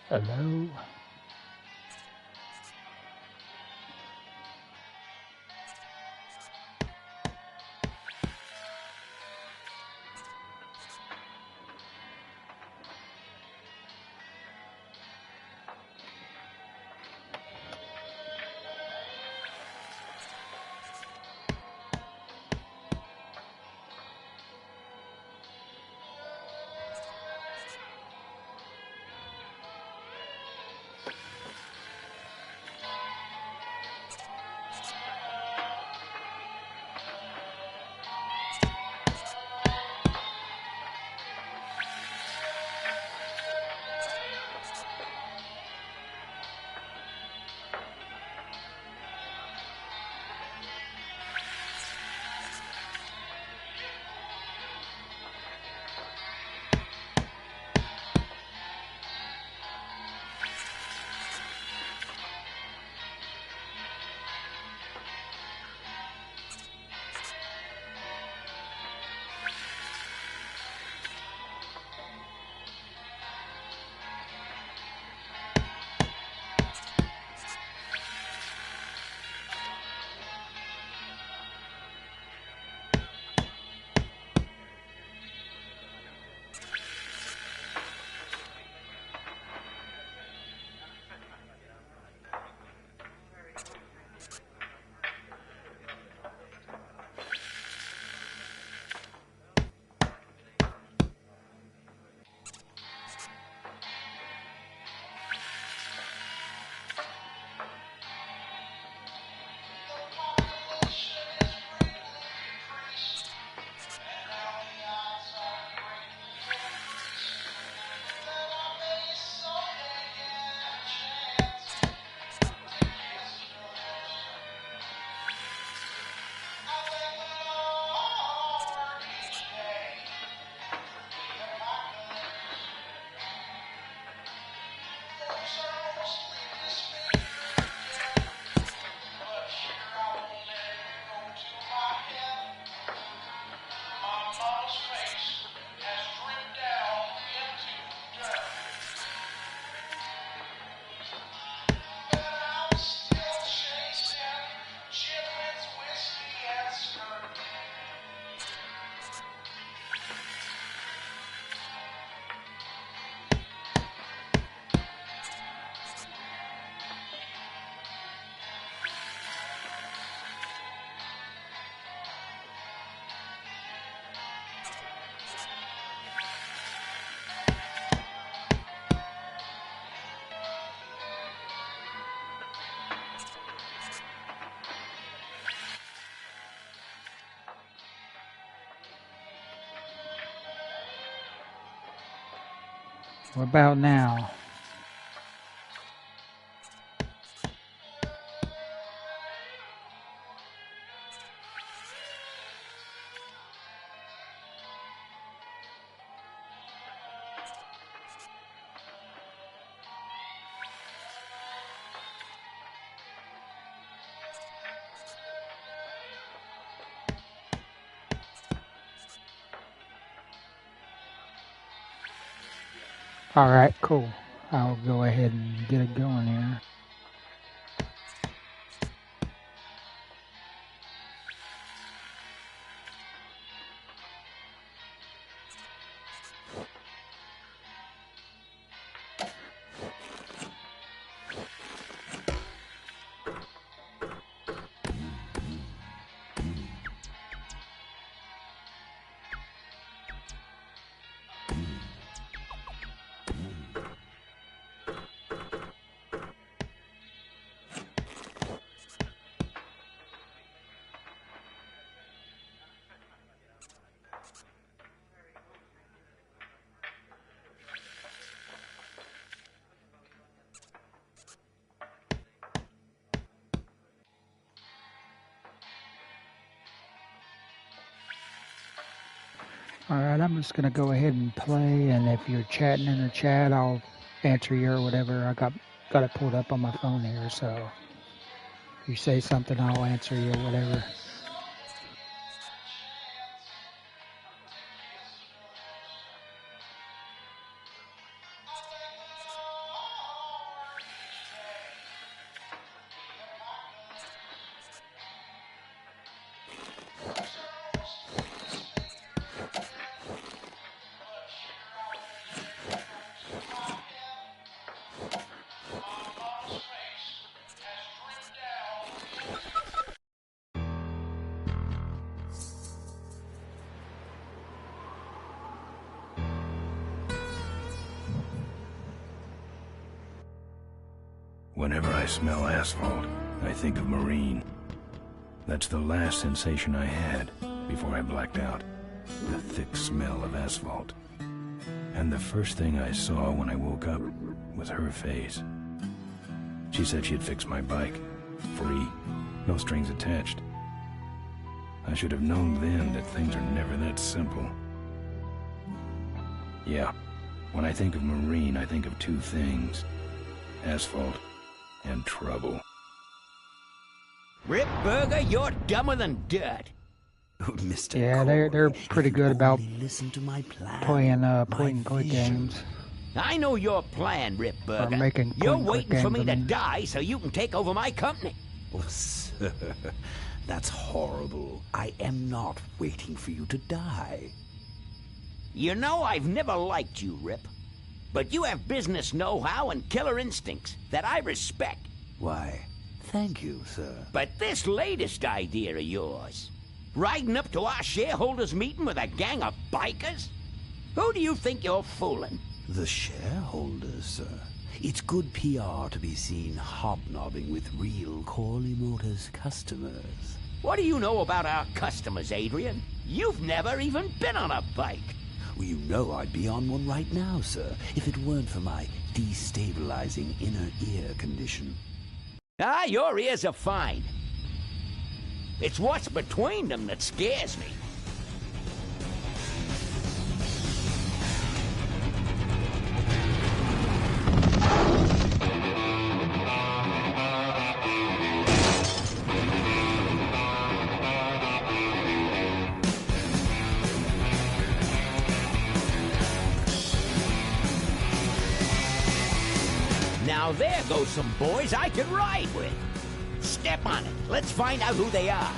Hello. What about now? Alright, cool. I'll go ahead and get it going here. Alright, I'm just gonna go ahead and play, and if you're chatting in the chat, I'll answer you or whatever. I got it pulled up on my phone here, so if you say something, I'll answer you or whatever. Whenever I smell asphalt, I think of Marine. That's the last sensation I had before I blacked out. The thick smell of asphalt. And the first thing I saw when I woke up was her face. She said she'd fix my bike. Free. No strings attached. I should have known then that things are never that simple. Yeah. When I think of Marine, I think of two things. Asphalt and trouble. Rip Burger, you're dumber than dirt. Oh, Mr. Yeah, Corey, they're pretty good about listen to my plan, playing my point-and-click vision. games. I know your plan, Rip Burger. making You're point-and-click waiting for me games, to I mean. die so you can take over my company. Oh, sir, that's horrible. I am not waiting for you to die. You know I've never liked you, Rip. But you have business know-how and killer instincts that I respect. Why, thank you, sir. But this latest idea of yours, riding up to our shareholders' meeting with a gang of bikers? Who do you think you're fooling? The shareholders, sir. It's good PR to be seen hobnobbing with real Corley Motors customers. What do you know about our customers, Adrian? You've never even been on a bike. Well, you know I'd be on one right now, sir, if it weren't for my destabilizing inner ear condition. Ah, your ears are fine. It's what's between them that scares me. Now there goes some boys I could ride with. Step on it. Let's find out who they are.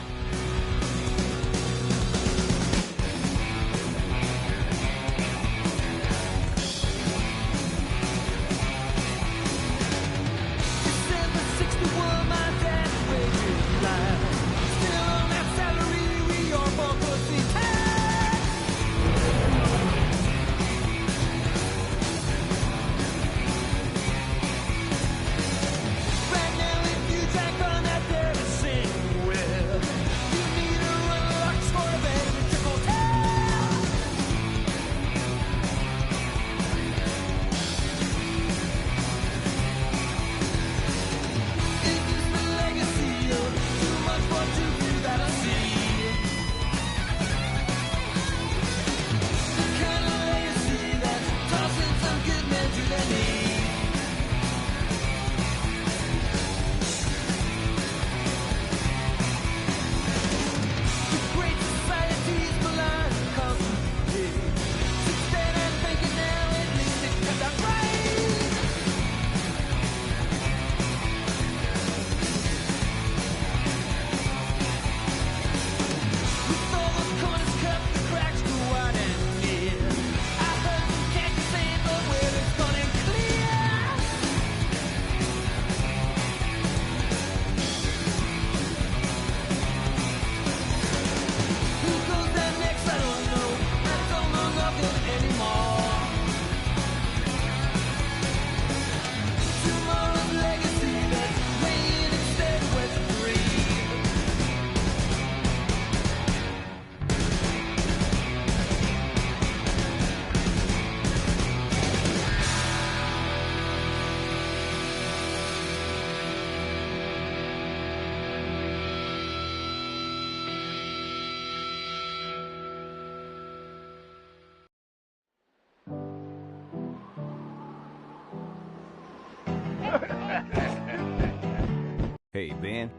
Hey, Ben.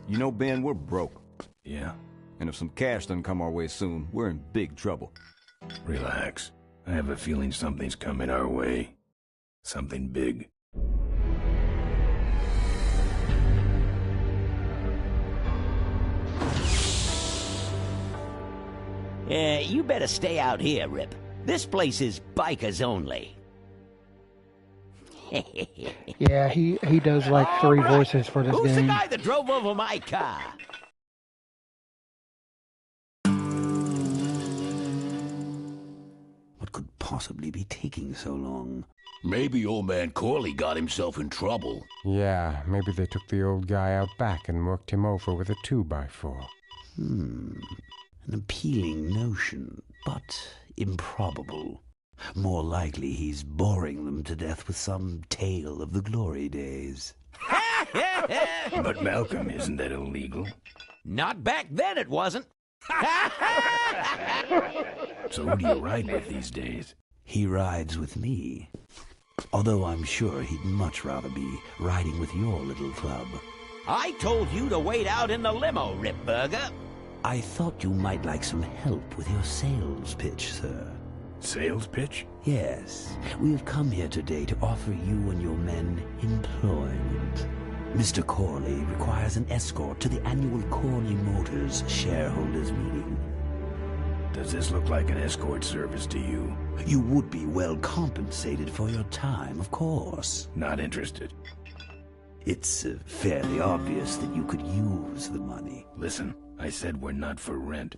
You know, Ben, we're broke. Yeah? And if some cash doesn't come our way soon, we're in big trouble. Relax. I have a feeling something's coming our way. Something big. You better stay out here, Rip. This place is bikers only. Yeah, he does like three voices for this Who's game. the guy that drove over my car? What what could possibly be taking so long. Maybe old man Corley got himself in trouble. Yeah, maybe they took the old guy out back and worked him over with a 2x4. An appealing notion, but improbable. More likely he's boring them to death with some tale of the glory days. But Malcolm, isn't that illegal? Not back then, it wasn't. So who do you ride with these days? He rides with me. Although I'm sure he'd much rather be riding with your little club. I told you to wait out in the limo, Ripburger. I thought you might like some help with your sales pitch, sir. Sales pitch? Yes, we have come here today to offer you and your men employment. Mr. Corley requires an escort to the annual Corley Motors shareholders meeting. Does this look like an escort service to you? You would be well compensated for your time, of course. Not interested. It's fairly obvious that you could use the money. Listen, I said we're not for rent.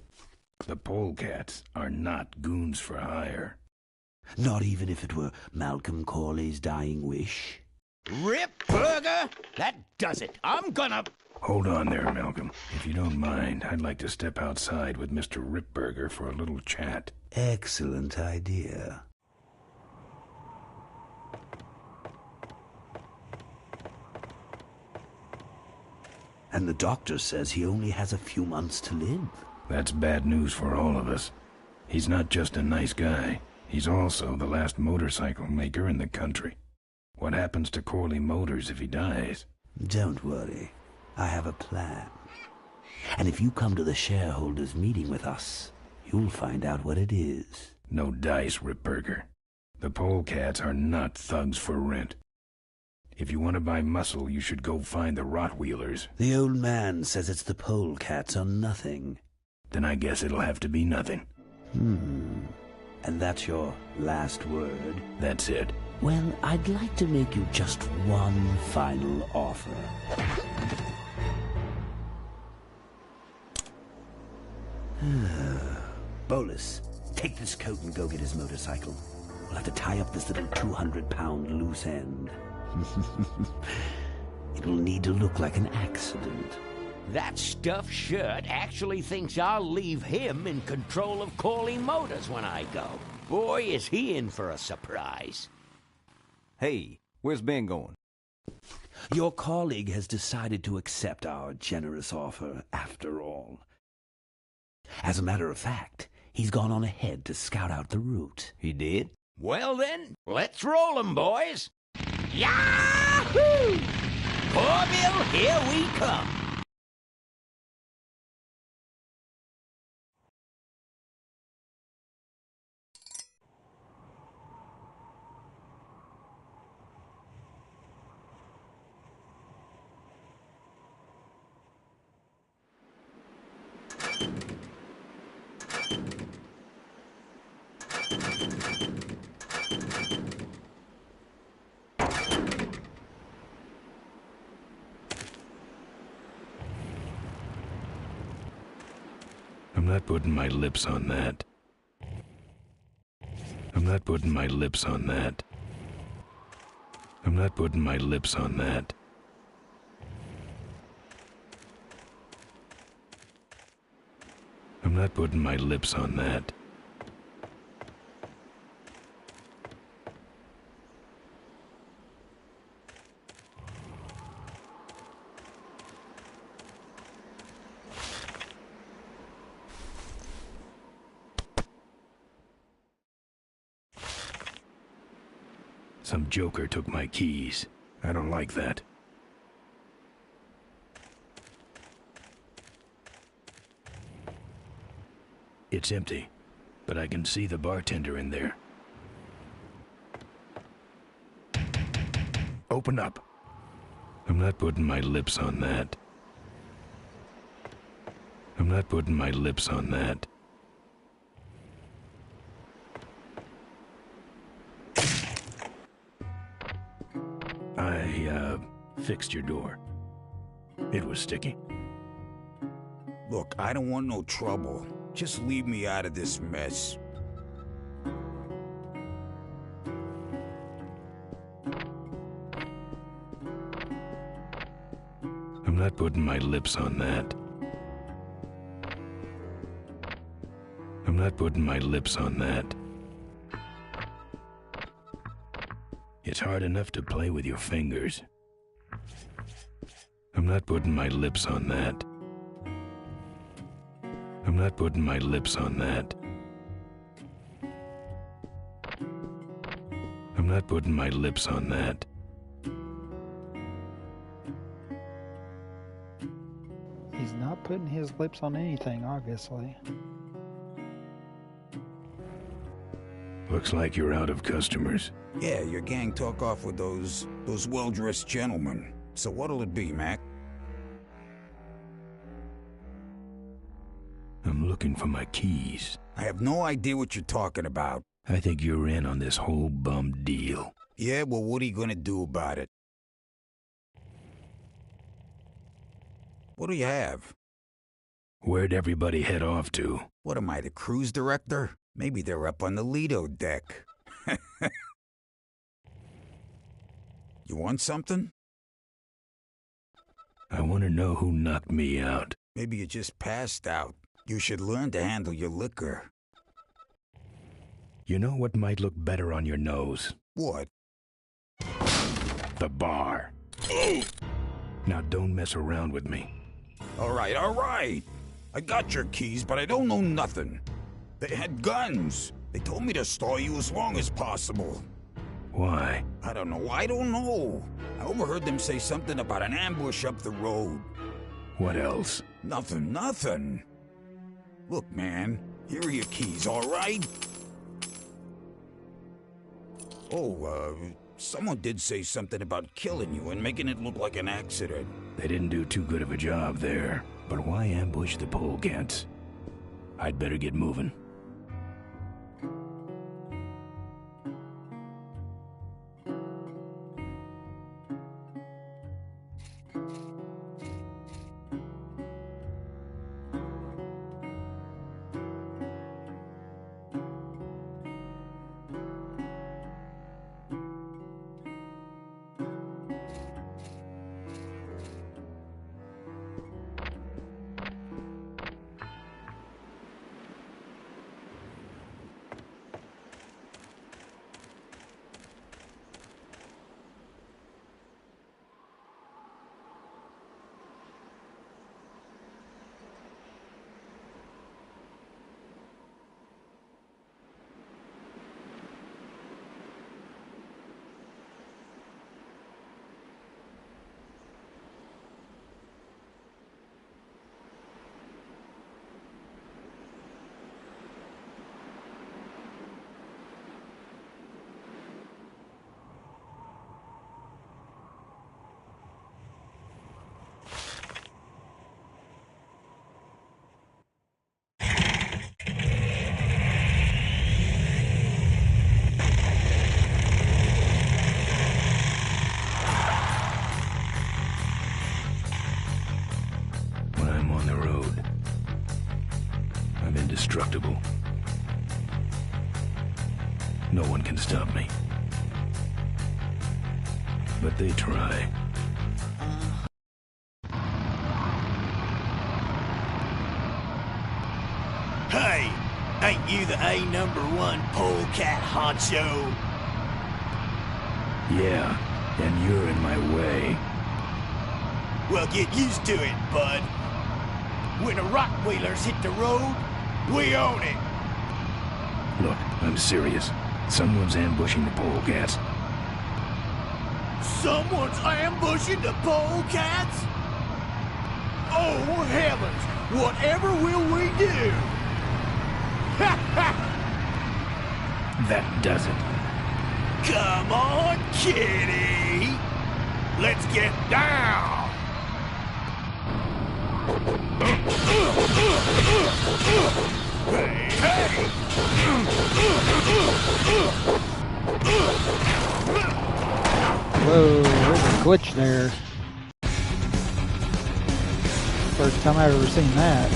The polecats are not goons for hire. Not even if it were Malcolm Corley's dying wish? Ripburger, that does it. I'm gonna... Hold on there, Malcolm. If you don't mind, I'd like to step outside with Mr. Ripburger for a little chat. Excellent idea. And the doctor says he only has a few months to live. That's bad news for all of us. He's not just a nice guy. He's also the last motorcycle maker in the country. What happens to Corley Motors if he dies? Don't worry. I have a plan. And if you come to the shareholders' meeting with us, you'll find out what it is. No dice, Ripburger. The polecats are not thugs for rent. If you want to buy muscle, you should go find the Rottweilers. The old man says it's the polecats or nothing. Then I guess it'll have to be nothing. And that's your last word? That's it. Well, I'd like to make you just one final offer. Bolus, take this coat and go get his motorcycle. We'll have to tie up this little 200-pound loose end. It'll need to look like an accident. That stuffed shirt actually thinks I'll leave him in control of Corley Motors when I go. Boy, is he in for a surprise. Hey, where's Ben going? Your colleague has decided to accept our generous offer after all. As a matter of fact, he's gone on ahead to scout out the route. He did? Well then, let's roll 'em, boys. Yahoo! Corville, here we come. I'm not putting my lips on that. I'm not putting my lips on that. I'm not putting my lips on that. I'm not putting my lips on that. Some joker took my keys. I don't like that. It's empty, but I can see the bartender in there. Open up. I'm not putting my lips on that. I'm not putting my lips on that. I fixed your door. It was sticky. Look, I don't want no trouble. Just leave me out of this mess. I'm not putting my lips on that. I'm not putting my lips on that. It's hard enough to play with your fingers. I'm not putting my lips on that. I'm not putting my lips on that. I'm not putting my lips on that. He's not putting his lips on anything, obviously. Looks like you're out of customers. Yeah, your gang took off with those well-dressed gentlemen. So what'll it be, Mac? I'm looking for my keys. I have no idea what you're talking about. I think you're in on this whole bum deal. Yeah, well, what are you gonna do about it? What do you have? Where'd everybody head off to? What am I, the cruise director? Maybe they're up on the Lido deck. You want something? I want to know who knocked me out. Maybe you just passed out. You should learn to handle your liquor. You know what might look better on your nose? What? The bar. Now don't mess around with me. All right. I got your keys, but I don't know nothing. They had guns. They told me to stall you as long as possible. Why? I don't know. I overheard them say something about an ambush up the road. What else? Nothing. Look, man, here are your keys, all right? Oh, someone did say something about killing you and making it look like an accident. They didn't do too good of a job there. But why ambush the polecats? I'd better get moving. Indestructible. No one can stop me. But they try. Hey, ain't you the A#1 polecat honcho? Yeah, and you're in my way. Well, get used to it, bud. When the rock wheelers hit the road, we own it. Look, I'm serious. Someone's ambushing the polecats. Someone's ambushing the polecats? Oh, heavens! Whatever will we do? Ha ha! That does it. Come on, kitty! Let's get down! Hey, hey! Whoa, there's a glitch there. First time I've ever seen that.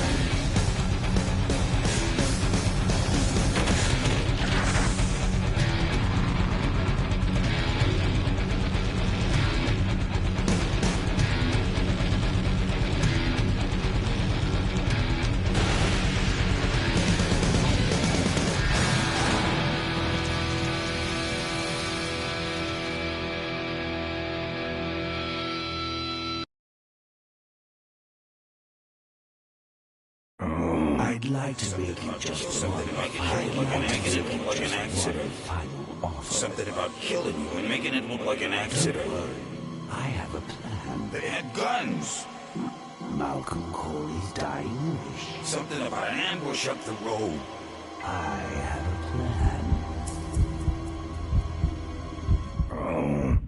I'd like to make you just one final offer. Something about killing you and making it look like an accident. I have a plan. They had guns. Malcolm Corley's dying wish. Something about an ambush up the road. I have a plan. Oh.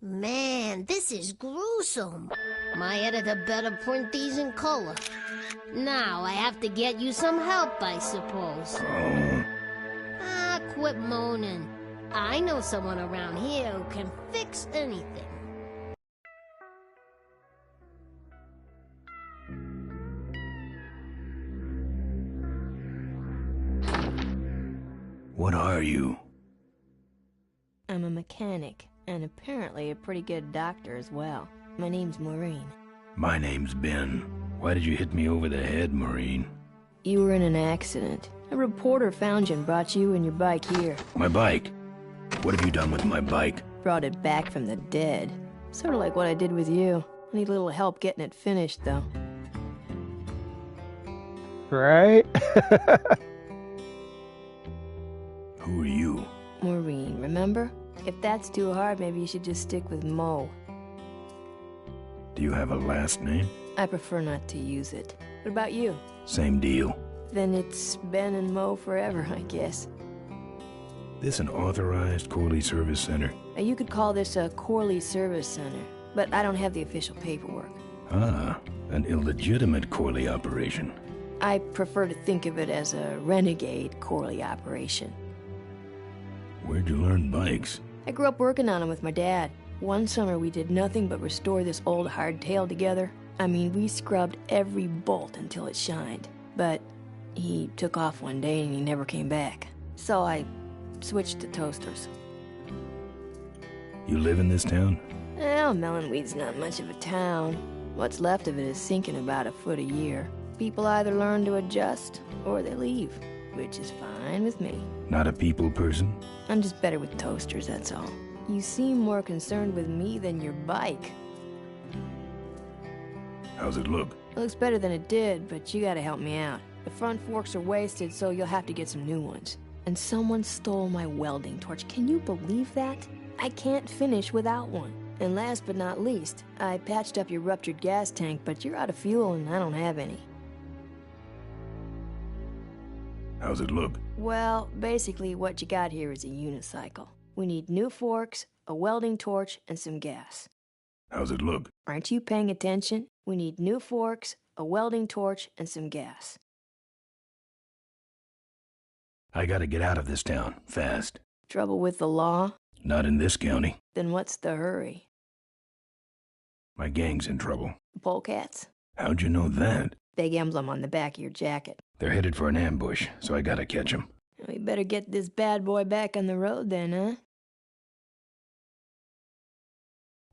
Man, this is gruesome. My editor better print these in color. Now I have to get you some help, I suppose. Ah, quit moaning. I know someone around here who can fix anything. What are you? I'm a mechanic, and apparently a pretty good doctor as well. My name's Maureen. My name's Ben. Why did you hit me over the head, Maureen? You were in an accident. A reporter found you and brought you and your bike here. My bike? What have you done with my bike? Brought it back from the dead. Sort of like what I did with you. I need a little help getting it finished, though. Right? Who are you? Maureen, remember? If that's too hard, maybe you should just stick with Mo. Do you have a last name? I prefer not to use it. What about you? Same deal. Then it's Ben and Mo forever, I guess. This an authorized Corley Service Center? You could call this a Corley Service Center, but I don't have the official paperwork. Ah, an illegitimate Corley operation. I prefer to think of it as a renegade Corley operation. Where'd you learn bikes? I grew up working on them with my dad. One summer we did nothing but restore this old hardtail together. I mean, we scrubbed every bolt until it shined. But he took off one day and he never came back. So I switched to toasters. You live in this town? Well, Melonweed's not much of a town. What's left of it is sinking about a foot a year. People either learn to adjust or they leave, which is fine with me. Not a people person? I'm just better with toasters, that's all. You seem more concerned with me than your bike. How's it look? It looks better than it did, but you gotta help me out. The front forks are wasted, so you'll have to get some new ones. And someone stole my welding torch. Can you believe that? I can't finish without one. And last but not least, I patched up your ruptured gas tank, but you're out of fuel and I don't have any. How's it look? Well, basically what you got here is a unicycle. We need new forks, a welding torch, and some gas. How's it look? Aren't you paying attention? We need new forks, a welding torch, and some gas. I gotta get out of this town, fast. Trouble with the law? Not in this county. Then what's the hurry? My gang's in trouble. The polecats? How'd you know that? Big emblem on the back of your jacket. They're headed for an ambush, so I gotta catch 'em. We better get this bad boy back on the road then, huh?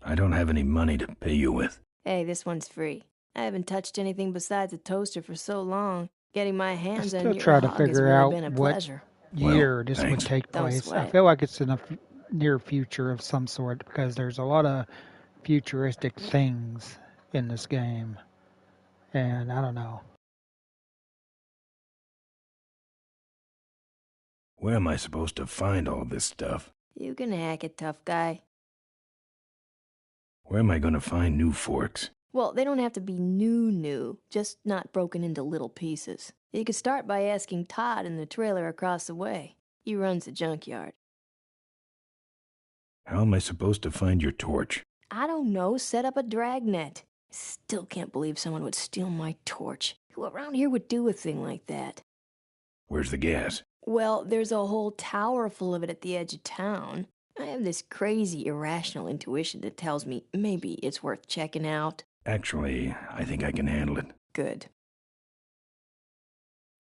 I don't have any money to pay you with. Hey, this one's free. I haven't touched anything besides a toaster for so long. Getting my hands on your try to hog has figure really out been a what pleasure. year this would thanks. take Don't place. sweat I it. feel like it's in a near future of some sort because there's a lot of futuristic things in this game. And I don't know. Where am I supposed to find all this stuff? You can hack it, tough guy. Where am I gonna find new forks? Well, they don't have to be new, just not broken into little pieces. You could start by asking Todd in the trailer across the way. He runs the junkyard. How am I supposed to find your torch? I don't know, set up a dragnet. Still can't believe someone would steal my torch. Who around here would do a thing like that? Where's the gas? Well, there's a whole tower full of it at the edge of town. I have this crazy, irrational intuition that tells me maybe it's worth checking out. Actually, I think I can handle it. Good.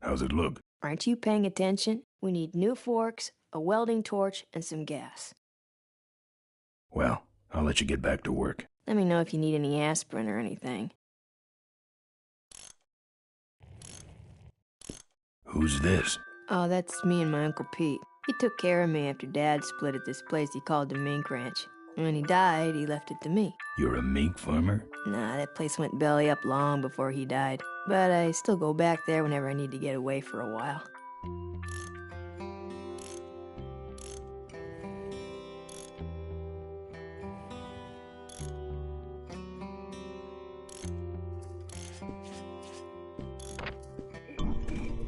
How's it look? Aren't you paying attention? We need new forks, a welding torch, and some gas. Well, I'll let you get back to work. Let me know if you need any aspirin or anything. Who's this? Oh, that's me and my Uncle Pete. He took care of me after Dad split at this place he called the mink ranch. When he died, he left it to me. You're a mink farmer? Nah, that place went belly up long before he died. But I still go back there whenever I need to get away for a while.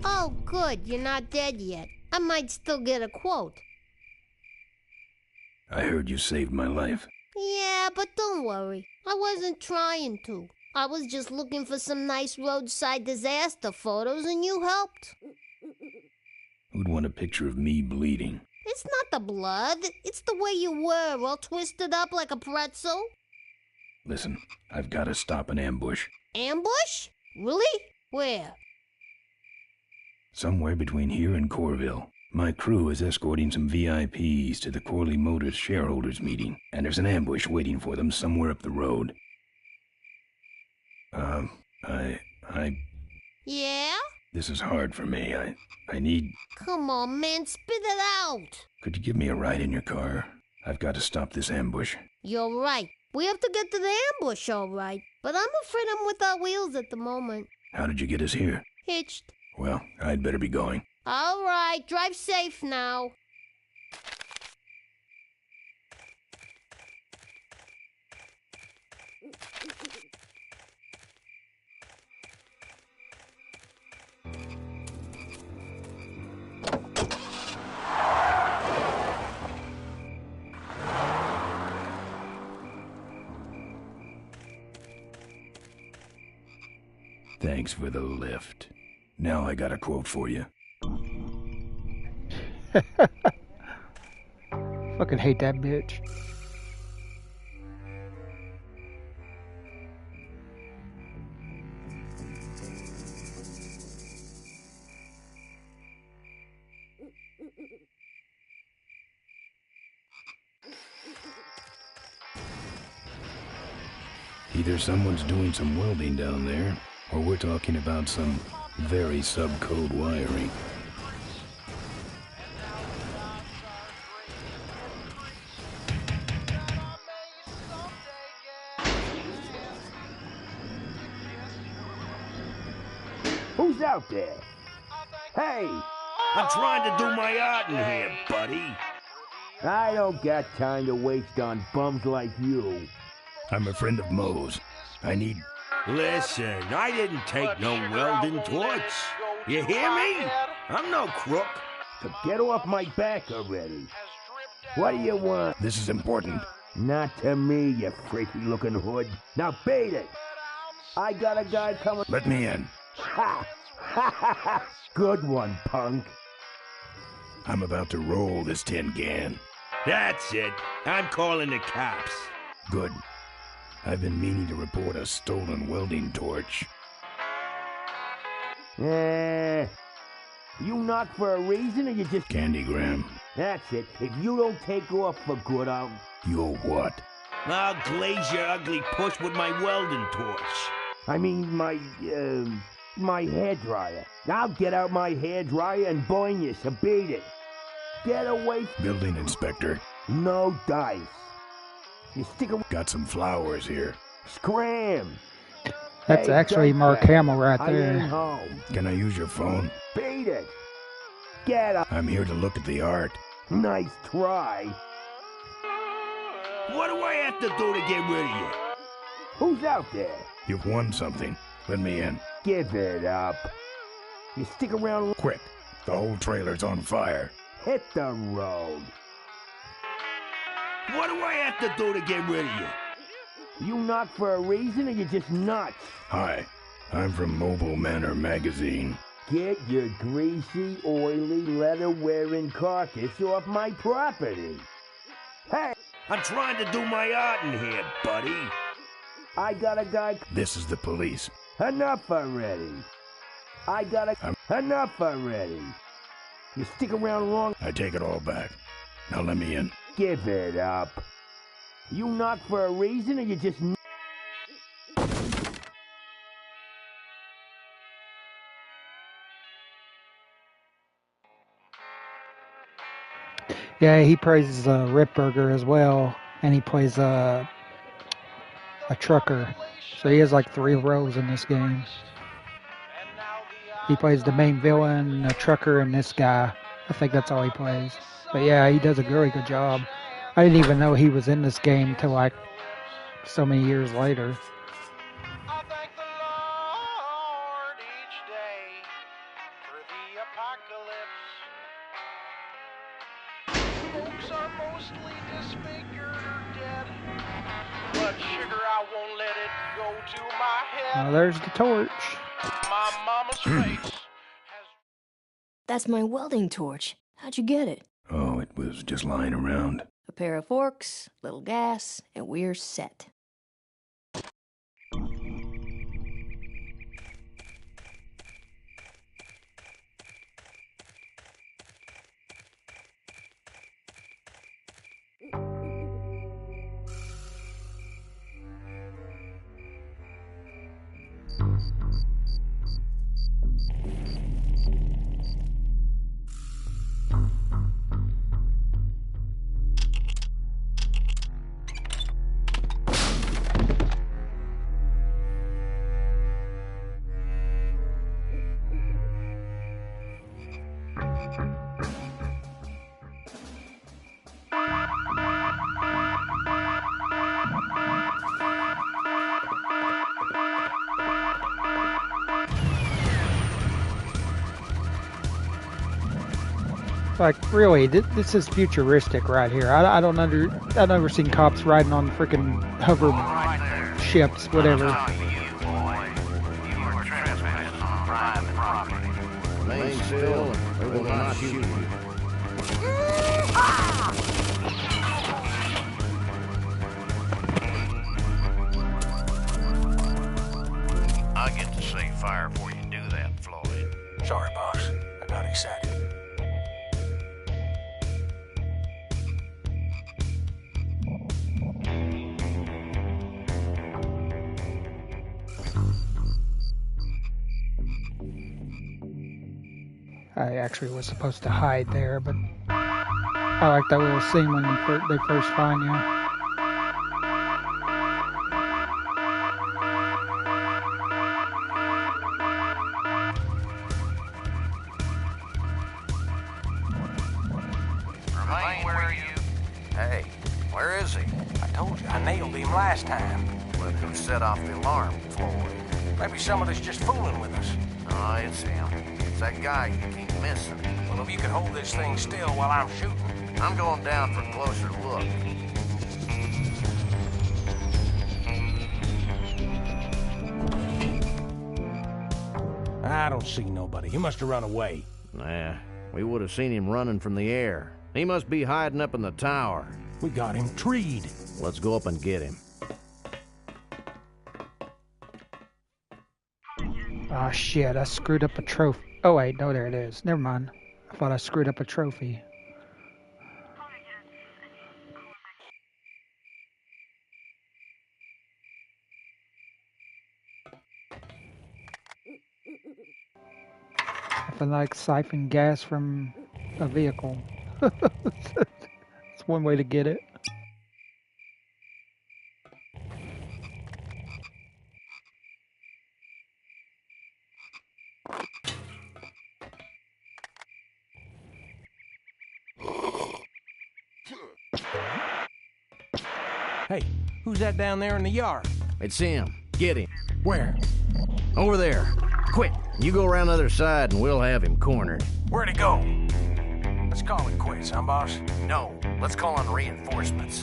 Oh, good. You're not dead yet. I might still get a quote. I heard you saved my life. Yeah, but don't worry. I wasn't trying to. I was just looking for some nice roadside disaster photos, and you helped. Who'd want a picture of me bleeding? It's not the blood. It's the way you were, all twisted up like a pretzel. Listen, I've got to stop an ambush. Ambush? Really? Where? Somewhere between here and Corville. My crew is escorting some VIPs to the Corley Motors shareholders meeting, and there's an ambush waiting for them somewhere up the road. Yeah? This is hard for me. I need... Come on, man, spit it out. Could you give me a ride in your car? I've got to stop this ambush. You're right. We have to get to the ambush, all right. But I'm afraid I'm without wheels at the moment. How did you get us here? Hitched. Well, I'd better be going. All right, drive safe now. Thanks for the lift. Now I got a quote for you. Fucking hate that bitch. Either someone's doing some welding down there, or we're talking about some very subcode wiring. Who's out there? Hey! I'm trying to do my art in here, buddy. I don't got time to waste on bums like you. I'm a friend of Moe's. I need... Listen, I didn't take no welding torch. You hear me? I'm no crook. So get off my back already. What do you want? This is important. Not to me, you freaky-looking hood. Now beat it! I got a guy coming... Let me in. Ha! Ha ha ha! Good one, punk. I'm about to roll this tin can. That's it. I'm calling the cops. Good. I've been meaning to report a stolen welding torch. You knock for a reason or you just... Candygram. That's it. If you don't take off for good, I'll... You'll what? I'll glaze your ugly push with my welding torch. I mean, my hairdryer. I'll get out my hairdryer and burn you, so beat it. Get away... Building inspector. No dice. You stick around... Got some flowers here. Scram! That's Hey, actually don't Mark crack. Hamill right I ain't there. home. Can I use your phone? Beat it! Get up! I'm here to look at the art. Nice try. What do I have to do to get rid of you? Who's out there? You've won something. Let me in. Give it up. You stick around... Quick. The whole trailer's on fire. Hit the road. What do I have to do to get rid of you? You knock for a reason or you just nuts? Hi. I'm from Mobile Manor magazine. Get your greasy, oily, leather-wearing carcass off my property. Hey! I'm trying to do my art in here, buddy. I got a guy... This is the police. Enough already. I got a... Enough already. You stick around long... I take it all back. Now let me in. Give it up. You knock for a reason or you just... Yeah, he plays Rip Burger as well, and he plays a trucker. So he has like 3 roles in this game. He plays the main villain, a trucker, and this guy. I think that's all he plays. But yeah, he does a really good job. I didn't even know he was in this game till like so many years later. I thank the Lord each day for the apocalypse. Folks are mostly disfigured or dead, but sugar, I won't let it go to my head. There's the torch. My mama's face. That's my welding torch. How'd you get it? Oh, it was just lying around. A pair of forks, little gas, and we're set. Like, really, this is futuristic right here. I've never seen cops riding on freaking hover ships, whatever. Remain still, or we will not shoot you. I get to say fire before you do that, Floyd. Sorry, boss. I got excited. I actually was supposed to hide there, but I like that little scene when they first find you. Remain where you... Hey, where is he? I told you, I nailed him last time. Well, who set off the alarm, Floyd? Maybe somebody's just fooling with us. Oh, it's him. It's that guy you keep missing. Well, if you could hold this thing still while I'm shooting. I'm going down for a closer look. I don't see nobody. He must have run away. Nah, we would have seen him running from the air. He must be hiding up in the tower. We got him treed. Let's go up and get him. Ah, shit, I screwed up a trophy. Oh, wait, no, there it is. Never mind. I thought I screwed up a trophy. Nothing like siphon gas from a vehicle. It's one way to get it. Hey, who's that down there in the yard? It's him. Get him. Where? Over there. Quick, you go around the other side and we'll have him cornered. Where'd he go? Let's call it quits, huh, boss? No, let's call on reinforcements.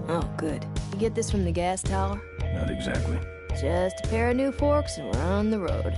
Oh, good. You get this from the gas tower? Not exactly. Just a pair of new forks and we're on the road.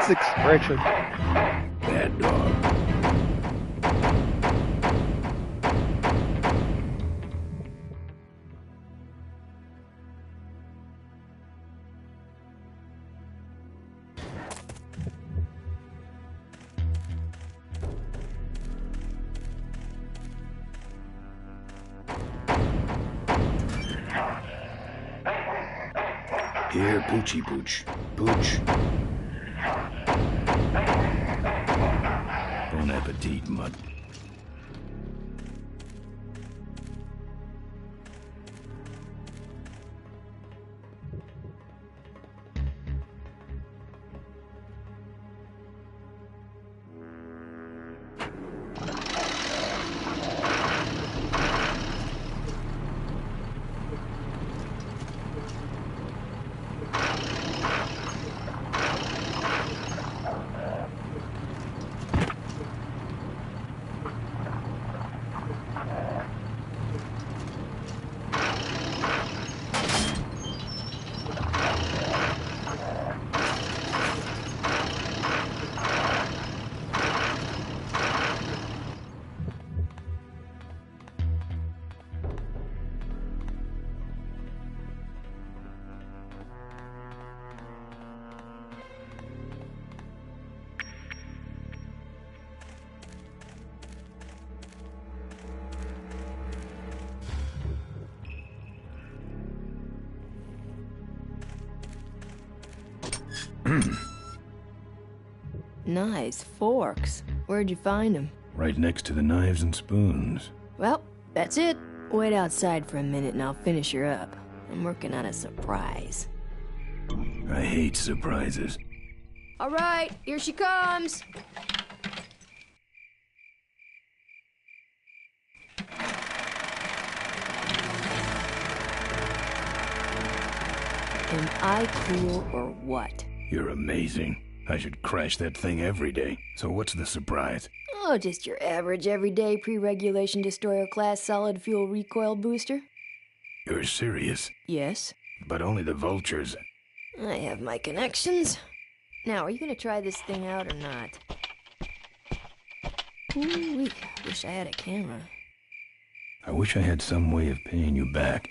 His expression. Bad dog. Here, Poochie Pooch. Pooch. Bon appetit, mutt. Nice forks. Where'd you find them? Right next to the knives and spoons. Well, that's it. Wait outside for a minute and I'll finish her up. I'm working on a surprise. I hate surprises. All right, here she comes. Am I cool or what? You're amazing. I should crash that thing every day. So what's the surprise? Oh, just your average everyday pre-regulation destroyer class solid fuel recoil booster. You're serious? Yes. But only the vultures. I have my connections. Now, are you gonna try this thing out or not? Ooh, wish I had a camera. I wish I had some way of paying you back.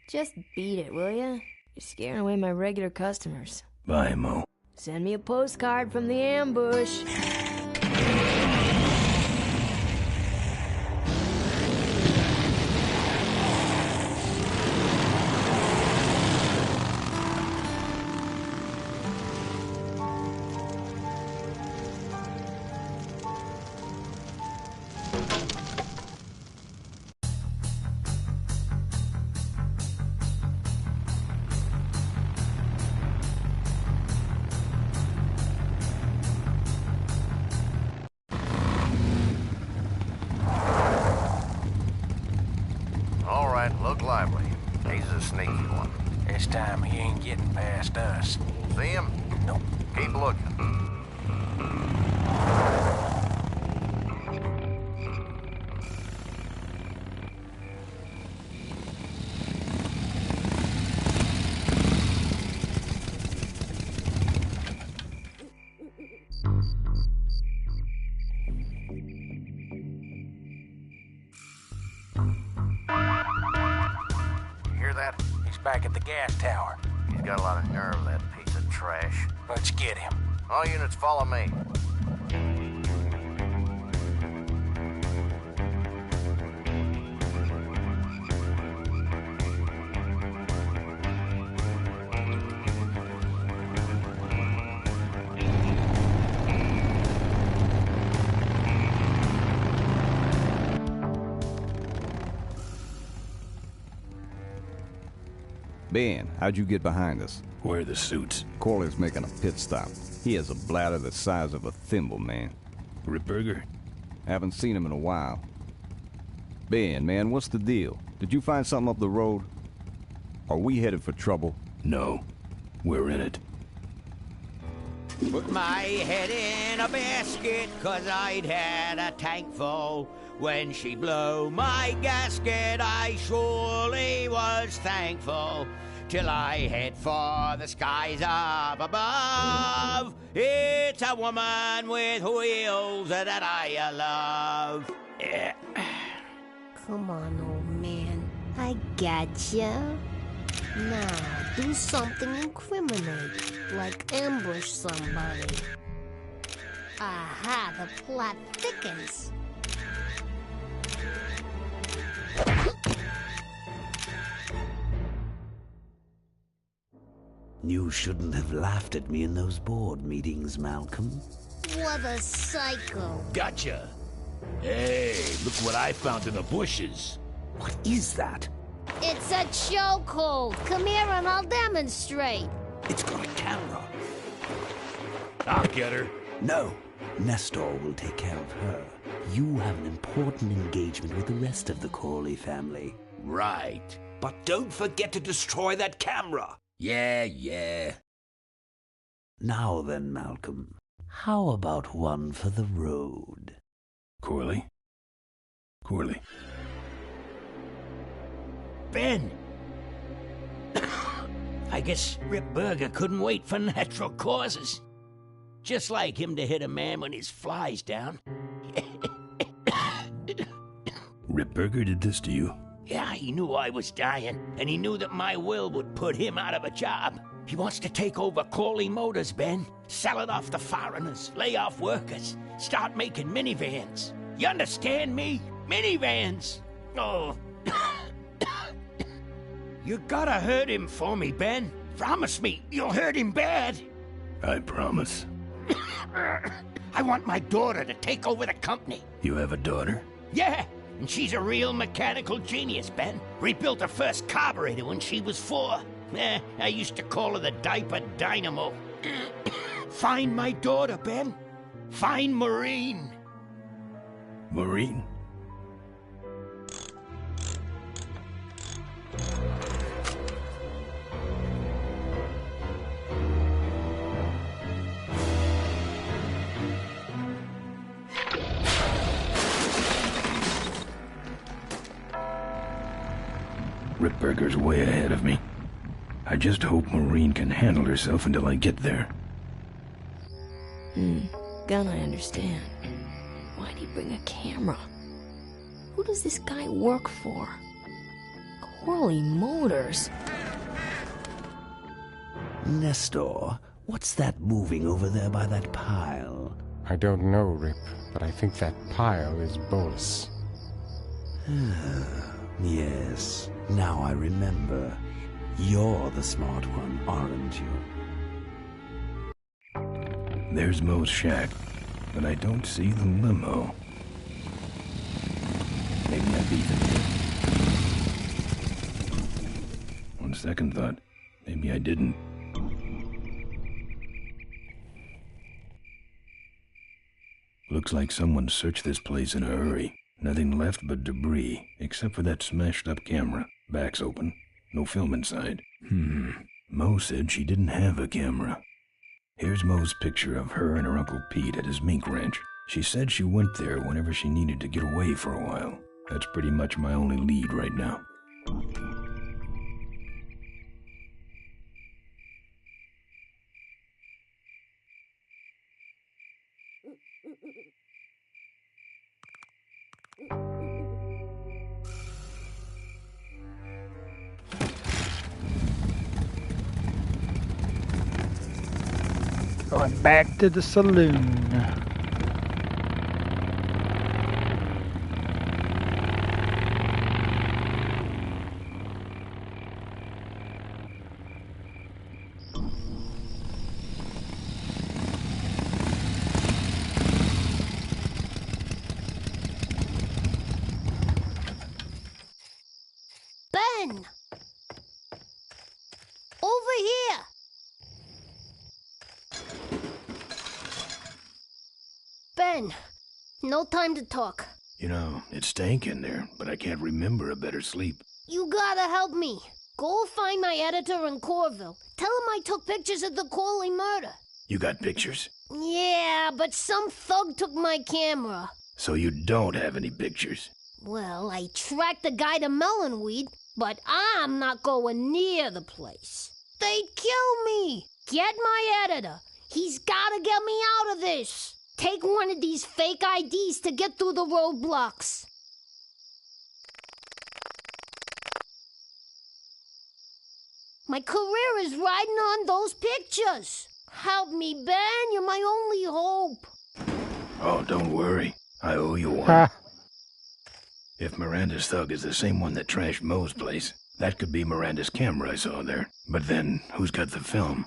Just beat it, will ya? You're scaring away my regular customers. Bye, Mo. Send me a postcard from the ambush. Look lively. He's a sneaky one. This time he ain't getting past us. See him? Nope. Keep looking. Back at the gas tower. He's got a lot of nerve, that piece of trash. Let's get him. All units follow me. Ben, how'd you get behind us? Where are the suits? Corley's making a pit stop. He has a bladder the size of a thimble, man. Ripburger? Haven't seen him in a while. Ben, man, what's the deal? Did you find something up the road? Are we headed for trouble? No. We're in it. Put my head in a basket, 'cause I'd had a tank full. When she blew my gasket, I surely was thankful till I head for the skies up above. It's a woman with wheels that I love. Come on, old man. I gotcha. Now, do something incriminating, like ambush somebody. Aha, the plot thickens. You shouldn't have laughed at me in those board meetings, Malcolm. What a psycho. Gotcha. Hey, look what I found in the bushes. What is that? It's a chokehold. Come here and I'll demonstrate. It's got a camera. I'll get her. No. Nestor will take care of her. You have an important engagement with the rest of the Corley family. Right. But don't forget to destroy that camera. Yeah. Now then, Malcolm, how about one for the road? Corley? Ben! I guess Rip Burger couldn't wait for natural causes. Just like him to hit a man when his fly's down. Rip Burger did this to you? Yeah, he knew I was dying, and he knew that my will would put him out of a job. He wants to take over Corley Motors, Ben. Sell it off to foreigners, lay off workers, start making minivans. You understand me? Minivans! Oh. You gotta hurt him for me, Ben. Promise me you'll hurt him bad. I promise. I want my daughter to take over the company. You have a daughter? Yeah, and she's a real mechanical genius, Ben. Rebuilt her first carburetor when she was 4. I used to call her the diaper dynamo. Find my daughter, Ben. Find Maureen. Maureen? Rip Burger's way ahead of me. I just hope Maureen can handle herself until I get there. Gonna understand. Why'd he bring a camera? Who does this guy work for? Corley Motors. Nestor, what's that moving over there by that pile? I don't know, Rip, but I think that pile is Bolus. Yes, now I remember. You're the smart one, aren't you? There's Mo's shack, but I don't see the limo. Maybe I beat it. On second thought, maybe I didn't. Looks like someone searched this place in a hurry. Nothing left but debris, except for that smashed-up camera. Back's open. No film inside. Mo said she didn't have a camera. Here's Mo's picture of her and her Uncle Pete at his mink ranch. She said she went there whenever she needed to get away for a while. That's pretty much my only lead right now. Going back to the saloon. Ben! Over here! Ben, no time to talk. You know, it stank in there, but I can't remember a better sleep. You gotta help me. Go find my editor in Corville. Tell him I took pictures of the Corley murder. You got pictures? Yeah, but some thug took my camera. So you don't have any pictures? Well, I tracked the guy to Melonweed. But I'm not going near the place. They'd kill me. Get my editor. He's gotta get me out of this. Take one of these fake IDs to get through the roadblocks. My career is riding on those pictures. Help me, Ben. You're my only hope. Oh, don't worry. I owe you one. If Miranda's thug is the same one that trashed Moe's place, that could be Miranda's camera I saw there. But then, who's got the film?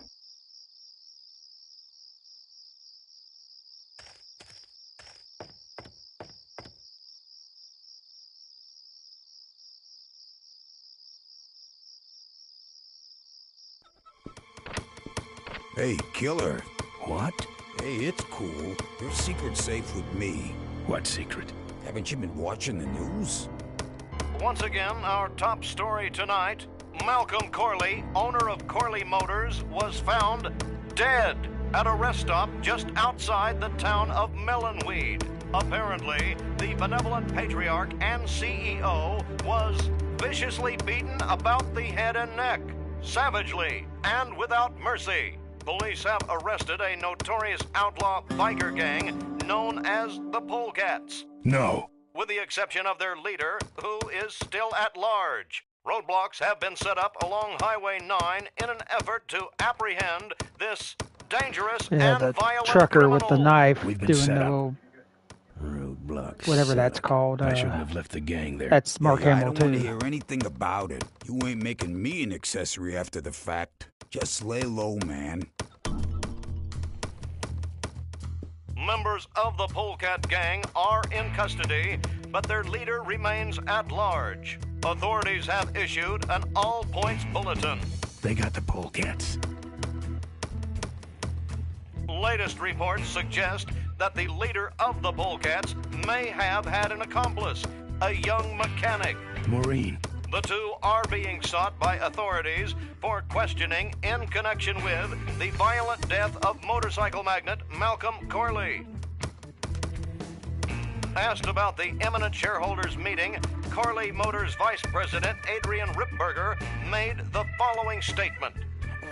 Hey, killer. What? Hey, it's cool. Your secret's safe with me. What secret? Haven't you been watching the news? Once again, our top story tonight, Malcolm Corley, owner of Corley Motors, was found dead at a rest stop just outside the town of Melonweed. Apparently, the benevolent patriarch and CEO was viciously beaten about the head and neck, savagely and without mercy. Police have arrested a notorious outlaw biker gang known as the Polecats. No. With the exception of their leader, who is still at large. Roadblocks have been set up along Highway 9 in an effort to apprehend this dangerous and the violent trucker criminal. with the knife We've been doing set the up. little Roadblocks. whatever that's called. I shouldn't have left the gang there. That's Mark I Hamill don't want to too. hear anything about it. You ain't making me an accessory after the fact. Just lay low, man. Members of the Polecat gang are in custody, but their leader remains at large. Authorities have issued an all-points bulletin. They got the Polecats. Latest reports suggest that the leader of the Polecats may have had an accomplice, a young mechanic. Maureen. The two are being sought by authorities for questioning in connection with the violent death of motorcycle magnate Malcolm Corley. Asked about the imminent shareholders meeting, Corley Motors Vice President Adrian Ripberger made the following statement.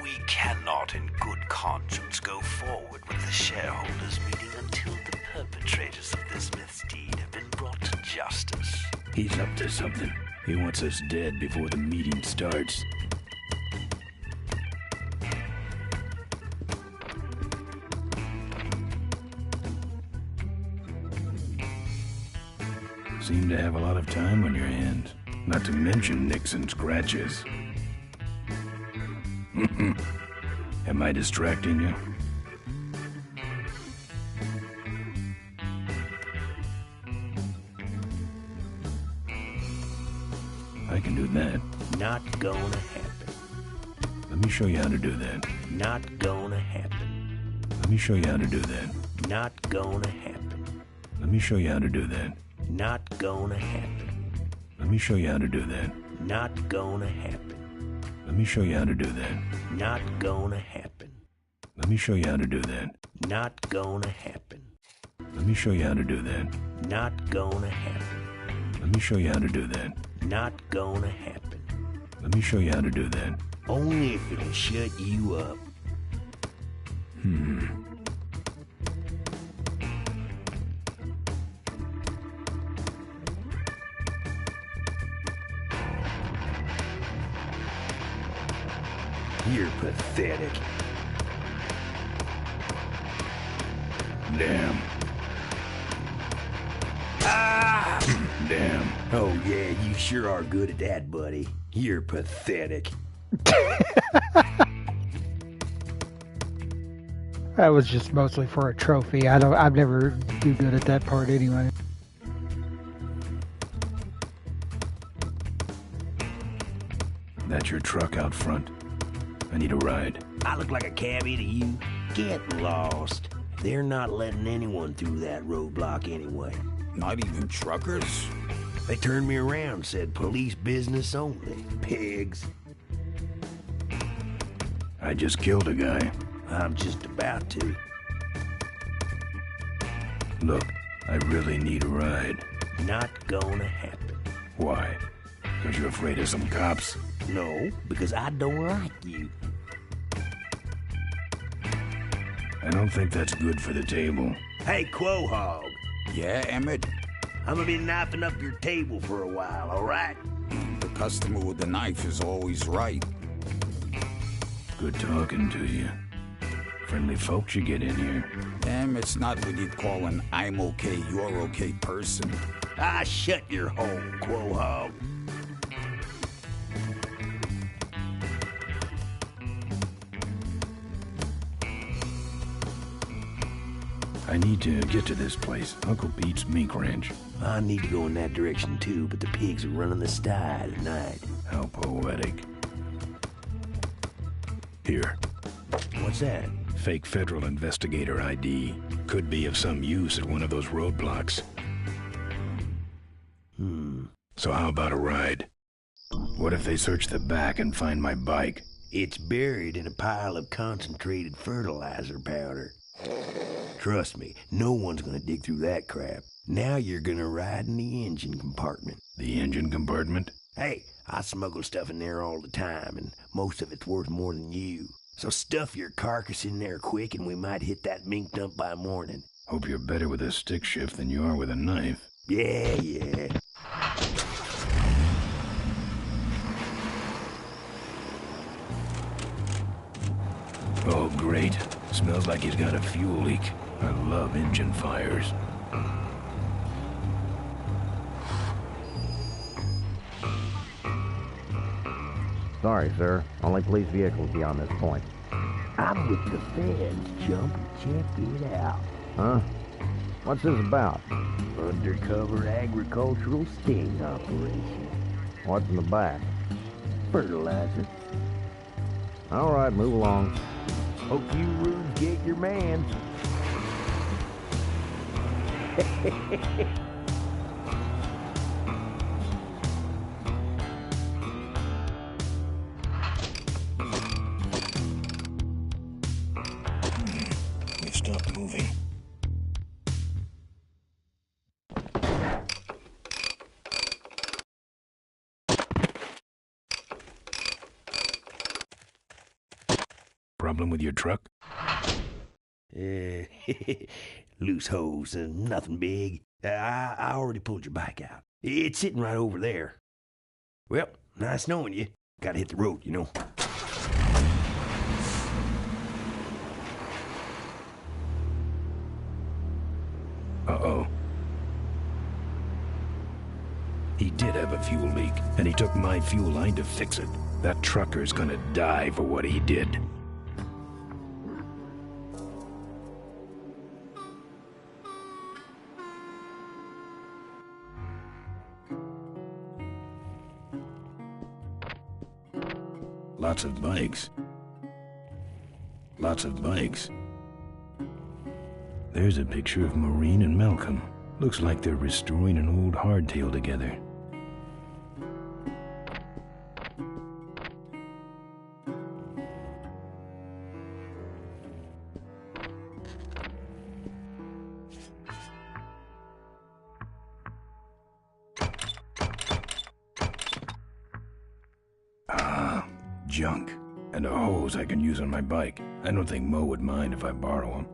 We cannot in good conscience go forward with the shareholders meeting until the perpetrators of this misdeed have been brought to justice. He's up to something. He wants us dead before the meeting starts. Seem to have a lot of time on your hands. Not to mention nicks and scratches. Am I distracting you? I can do that. Not gonna happen. Let me show you how to do that. Not gonna happen. Let me show you how to do that. Not gonna happen. Let me show you how to do that. Not gonna happen. Let me show you how to do that. Not gonna happen. Let me show you how to do that. Not gonna happen. Let me show you how to do that. Not gonna happen. Let me show you how to do that. Not gonna happen. Let me show you how to do that. Not gonna happen. Let me show you how to do that. Only if it'll shut you up. You're pathetic. Damn. Ah! Damn. Oh yeah, you sure are good at that, buddy. You're pathetic. That was just mostly for a trophy. I'd never do good at that part anyway. That's your truck out front. I need a ride. I look like a cabbie to you? Get lost. They're not letting anyone through that roadblock anyway. Not even truckers? They turned me around, said police business only. Pigs. I just killed a guy. I'm just about to. Look, I really need a ride. Not gonna happen. Why? Because you're afraid of some cops? No, because I don't like you. I don't think that's good for the table. Hey, Quahog. Yeah, Emmett? I'm gonna be knifing up your table for a while, all right? The customer with the knife is always right. Good talking to you. Friendly folks you get in here. Emmett's not what you'd call an I'm okay, you're okay person. Ah, shut your hole, Quahog. I need to get to this place, Uncle Pete's Mink Ranch. I need to go in that direction too, but the pigs are running the sty tonight. How poetic. Here. What's that? Fake federal investigator ID. Could be of some use at one of those roadblocks. So how about a ride? What if they search the back and find my bike? It's buried in a pile of concentrated fertilizer powder. Trust me, no one's gonna dig through that crap. Now you're gonna ride in the engine compartment. The engine compartment? Hey, I smuggle stuff in there all the time, and most of it's worth more than you. So stuff your carcass in there quick, and we might hit that mink dump by morning. Hope you're better with a stick shift than you are with a knife. Yeah. Oh, great. Smells like he's got a fuel leak. I love engine fires. Sorry, sir. Only police vehicles beyond this point. I'm with the feds, Jump. Check it out. Huh? What's this about? Undercover agricultural sting operation. What's in the back? Fertilizer. All right, move along. Hope you rudes get your man. We stopped moving. Problem with your truck? Loose hose, nothing big. I already pulled your bike out. It's sitting right over there. Well, nice knowing you. Gotta hit the road, you know. Uh-oh. He did have a fuel leak, and he took my fuel line to fix it. That trucker's gonna die for what he did. Lots of bikes. Lots of bikes. There's a picture of Maureen and Malcolm. Looks like they're restoring an old hardtail together. Junk. And a hose I can use on my bike. I don't think Mo would mind if I borrow him.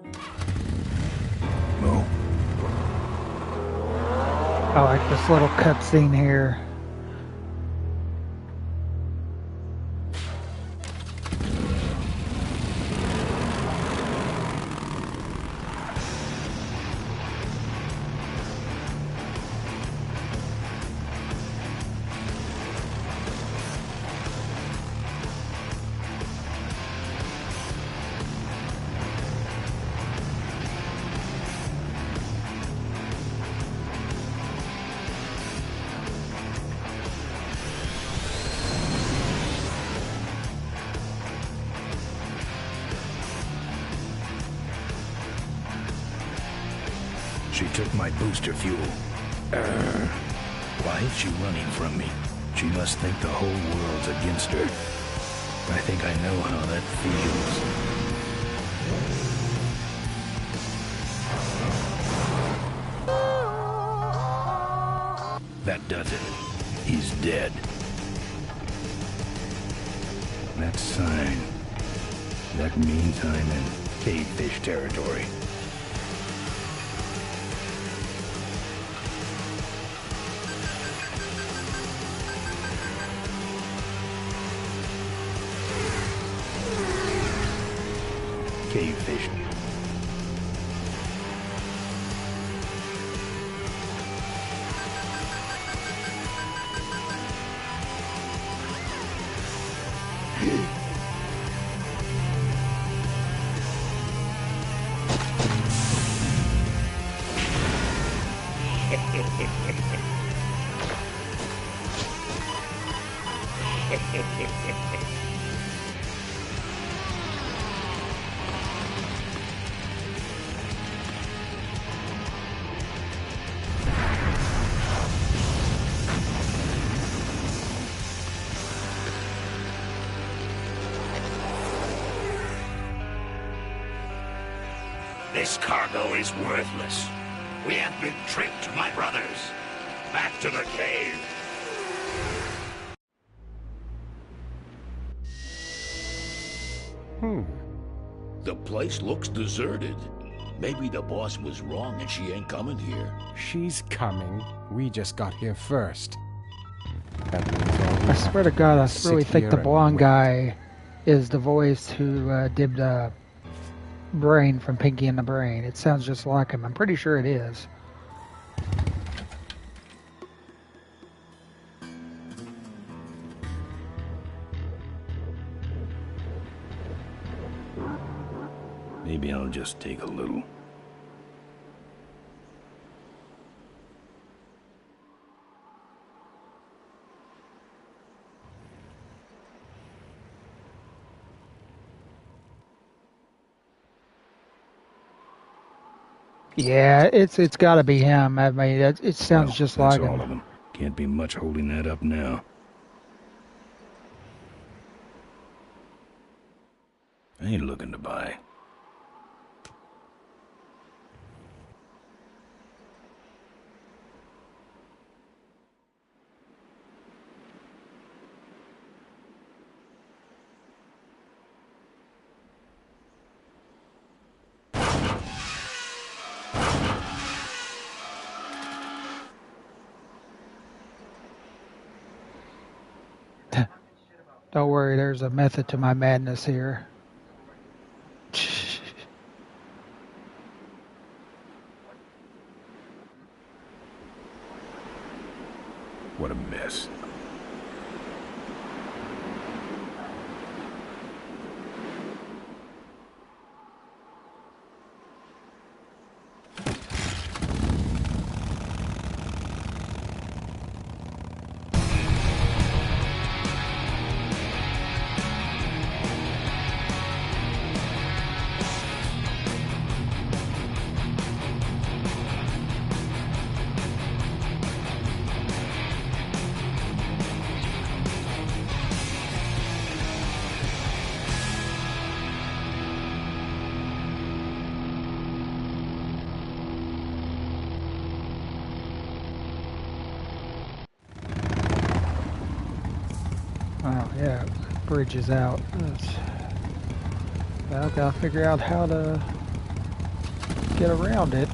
Mo? I like this little cutscene here. She took my booster fuel. Why is she running from me? She must think the whole world's against her. I think I know how that feels. That does it. He's dead. that sign. That means I'm in cavefish territory. Cavefish. This cargo is worthless. We have been tricked, my brothers. Back to the cave. The place looks deserted. Maybe the boss was wrong and she ain't coming here. She's coming. We just got here first. That means all we I have swear to do God, I is really sit think here the and blonde wait. guy is the voice who did the Brain from Pinky and the Brain. It sounds just like him. I'm pretty sure it is. Maybe I'll just take a little. Yeah, it's got to be him. I mean, it sounds Well, just that's like all him. of them. Can't be much holding that up now. I ain't looking to buy. Don't worry, there's a method to my madness here. What a mess. Oh, yeah, bridge is out. Well, I gotta figure out how to get around it.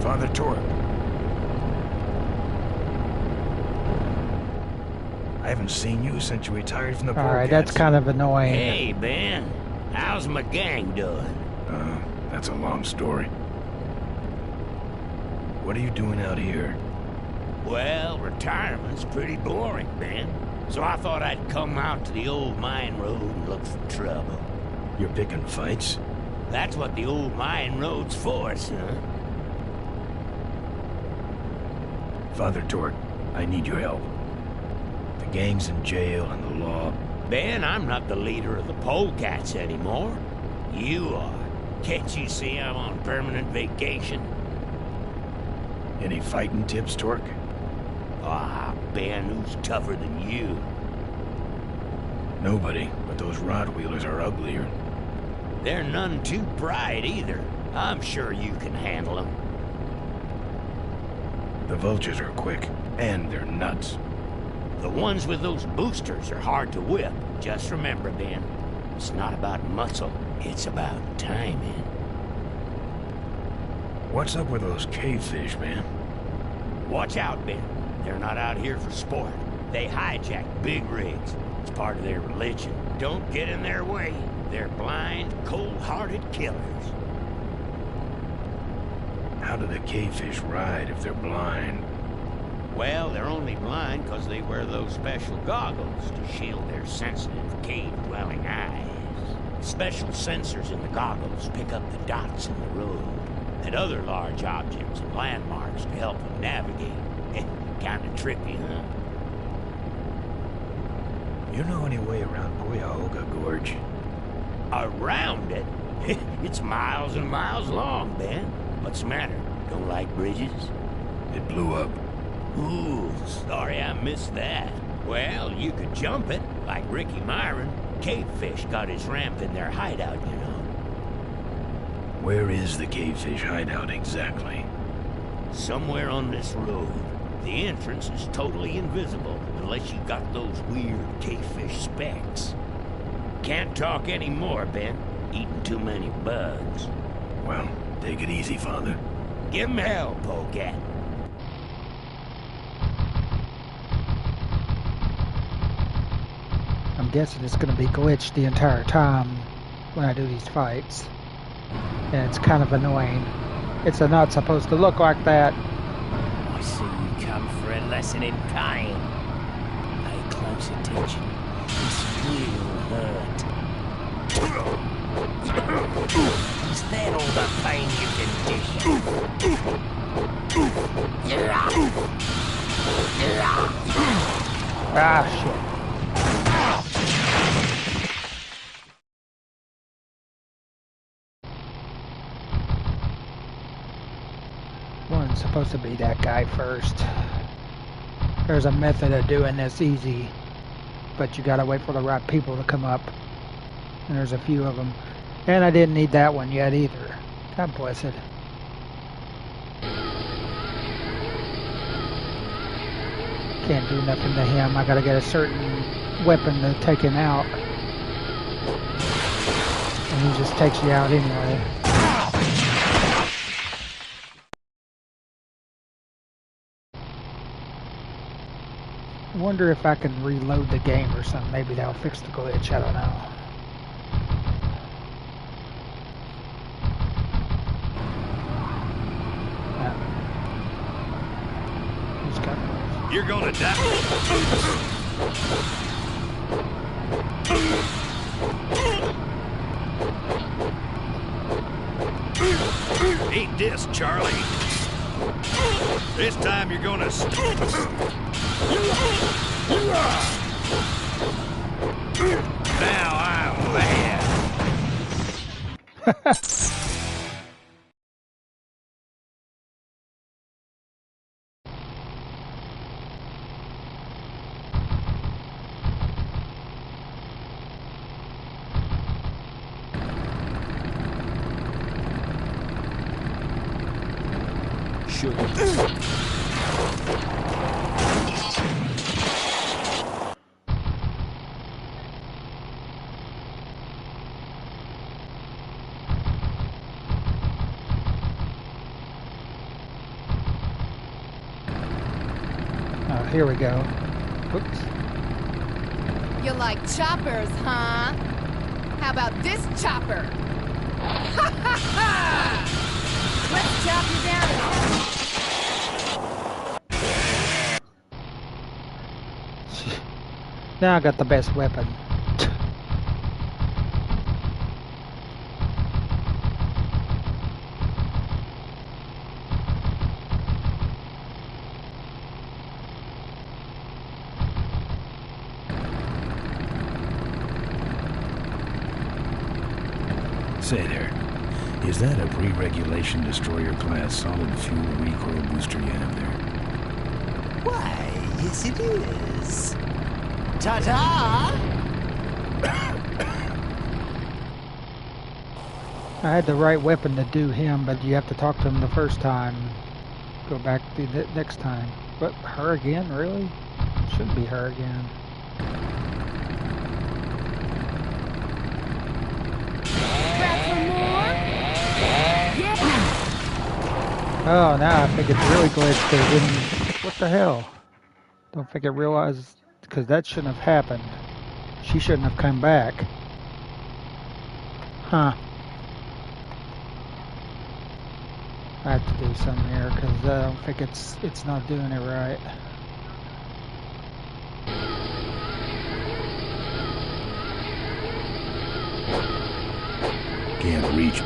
Father Torque. I haven't seen you since you retired from the Alright, that's kind of annoying. Hey, Ben. How's my gang doing? That's a long story. What are you doing out here? Well, retirement's pretty boring, Ben. So I thought I'd come out to the old mine road and look for trouble. You're picking fights? That's what the old mine road's for, son. Father Torque, I need your help. The gang's in jail and the law... Ben, I'm not the leader of the polecats anymore. You are. Can't you see I'm on permanent vacation? Any fighting tips, Torque? Ah, Ben, who's tougher than you? Nobody, but those Rottweilers are uglier. They're none too bright either. I'm sure you can handle them. The vultures are quick, and they're nuts. The ones with those boosters are hard to whip. Just remember, Ben, it's not about muscle, it's about timing. What's up with those cavefish, man? Watch out, Ben. They're not out here for sport. They hijack big rigs. It's part of their religion. Don't get in their way. They're blind, cold-hearted killers. How do the cavefish ride if they're blind? Well, they're only blind because they wear those special goggles to shield their sensitive, cave-dwelling eyes. Special sensors in the goggles pick up the dots in the road and other large objects and landmarks to help them navigate. Kinda trippy, huh? You know any way around Cuyahoga Gorge? Around it? It's miles and miles long, Ben. What's the matter? Don't like bridges? It blew up. Ooh, sorry I missed that. Well, you could jump it, like Ricky Myron. Cavefish got his ramp in their hideout, you know. Where is the cavefish hideout exactly? Somewhere on this road. The entrance is totally invisible, unless you got those weird cavefish specs. Can't talk anymore, Ben. Eating too many bugs. Well, take it easy, Father. Give him hell, Polecat. I'm guessing it's going to be glitched the entire time when I do these fights. And it's kind of annoying. It's not supposed to look like that. I see you come for a lesson in pain. Pay close attention. This will hurt. Is that all the pain you can dish? Ah, shit. One's supposed to be that guy first. There's a method of doing this easy, but you gotta wait for the right people to come up. And there's a few of them. And I didn't need that one yet either. God bless it. Can't do nothing to him. I gotta get a certain weapon to take him out. And he just takes you out anyway. I wonder if I can reload the game or something. Maybe that'll fix the glitch. I don't know. Who's got those? You're gonna die. Eat this, Charlie. This time you're gonna... Now I'm mad. Oh, here we go. Oops. You like choppers, huh? How about this chopper? Ha ha ha! Let's chop you down. Now I got the best weapon. Say there, Is that a pre-regulation destroyer-class solid fuel recoil booster you have there? Why, yes it is. Ta-ta! I had the right weapon to do him, but you have to talk to him the first time. Go back to the next time. But her again, really? Shouldn't be her again. Oh, now I think it's really glitched. They didn't. What the hell? Don't think it realized, because that shouldn't have happened. She shouldn't have come back. Huh. I have to do something here because I don't think it's not doing it right. Can't reach.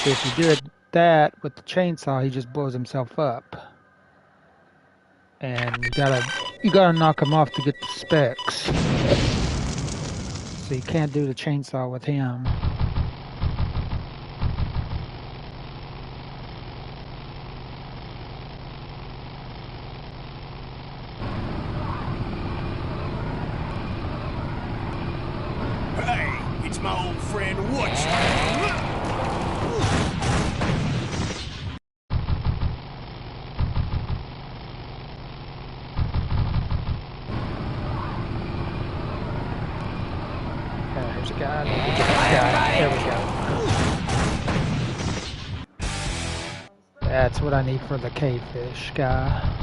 See, if you do that with the chainsaw, he just blows himself up. And you gotta knock him off to get the specs. So you can't do the chainsaw with him. Hey, it's my old friend What's. There's a guy. There we go. That's what I need for the cavefish guy.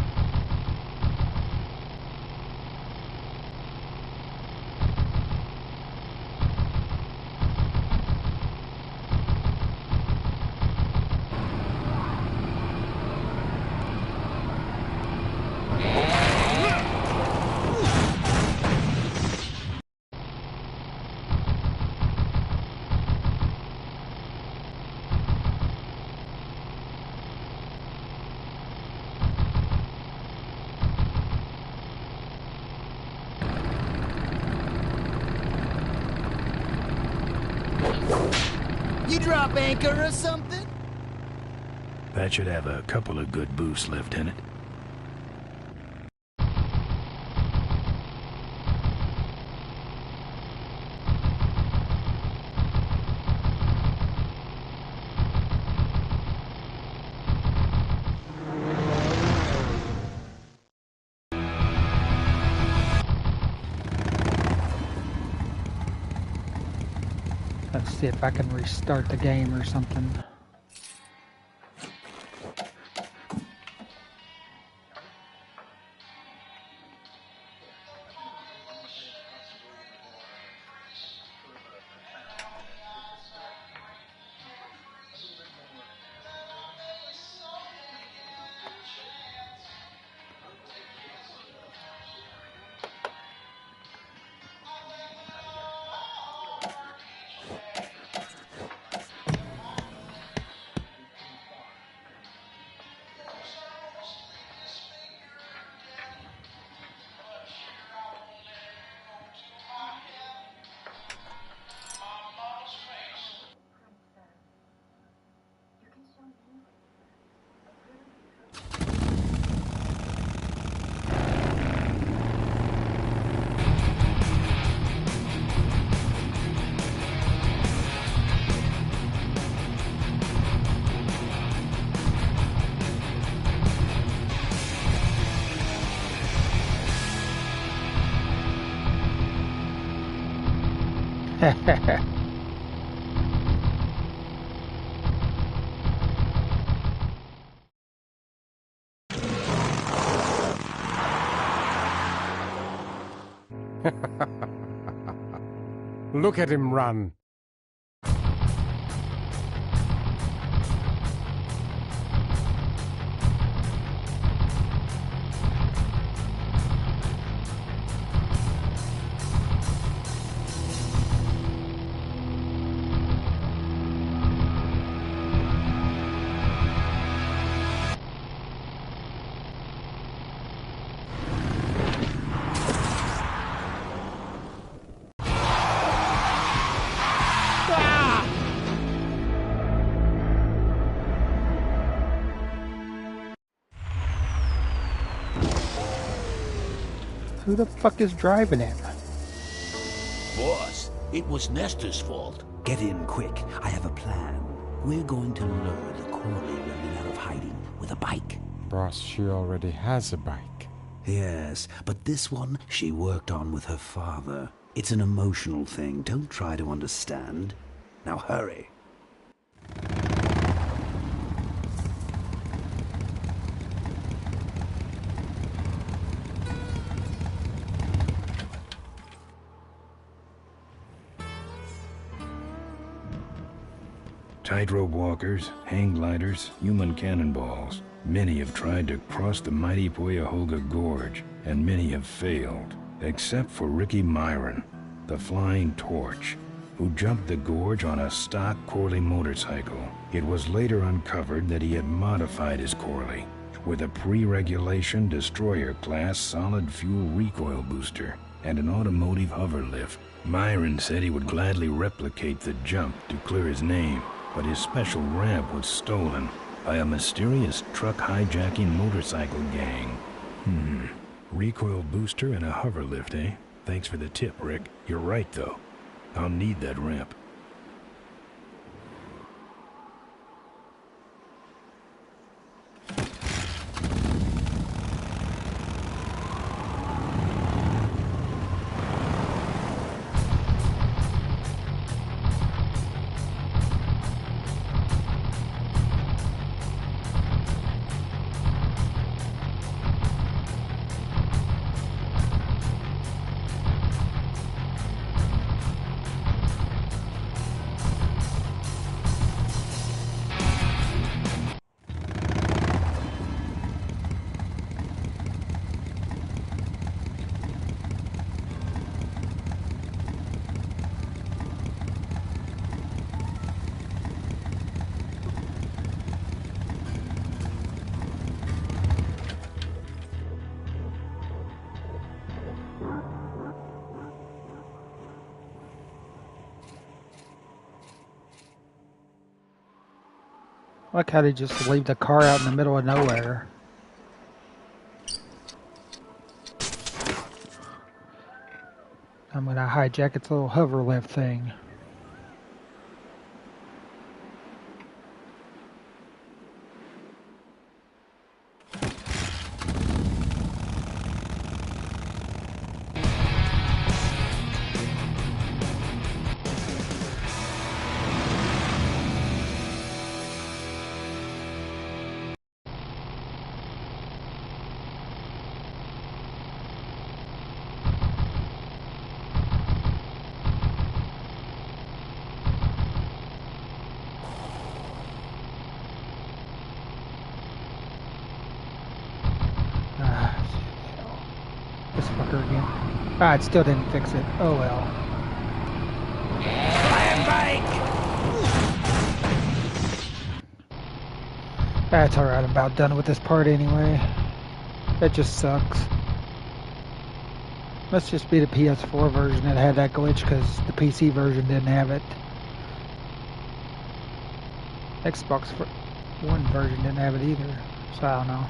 You drop anchor or something? That should have a couple of good boosts left in it. Let's see if I can restart the game or something. Look at him run. Who the fuck is driving him? Boss, it was Nestor's fault. Get in quick. I have a plan. We're going to lure the Corley women out of hiding with a bike. Boss, she already has a bike. Yes, but this one she worked on with her father. It's an emotional thing. Don't try to understand. Now hurry. Tightrope walkers, hang gliders, human cannonballs. Many have tried to cross the mighty Cuyahoga Gorge, and many have failed, except for Ricky Myron, the Flying Torch, who jumped the gorge on a stock Corley motorcycle. It was later uncovered that he had modified his Corley with a pre-regulation destroyer-class solid-fuel recoil booster and an automotive hover lift. Myron said he would gladly replicate the jump to clear his name, but his special ramp was stolen by a mysterious truck hijacking motorcycle gang. Recoil booster and a hover lift, eh? Thanks for the tip, Rick. You're right, though. I'll need that ramp. Like how they just leave the car out in the middle of nowhere. I'm gonna hijack its little hover lift thing. Ah, it still didn't fix it. Oh well. That's alright, I'm about done with this part anyway. That just sucks. Must just be the PS4 version that had that glitch, because the PC version didn't have it. Xbox One version didn't have it either, so I don't know.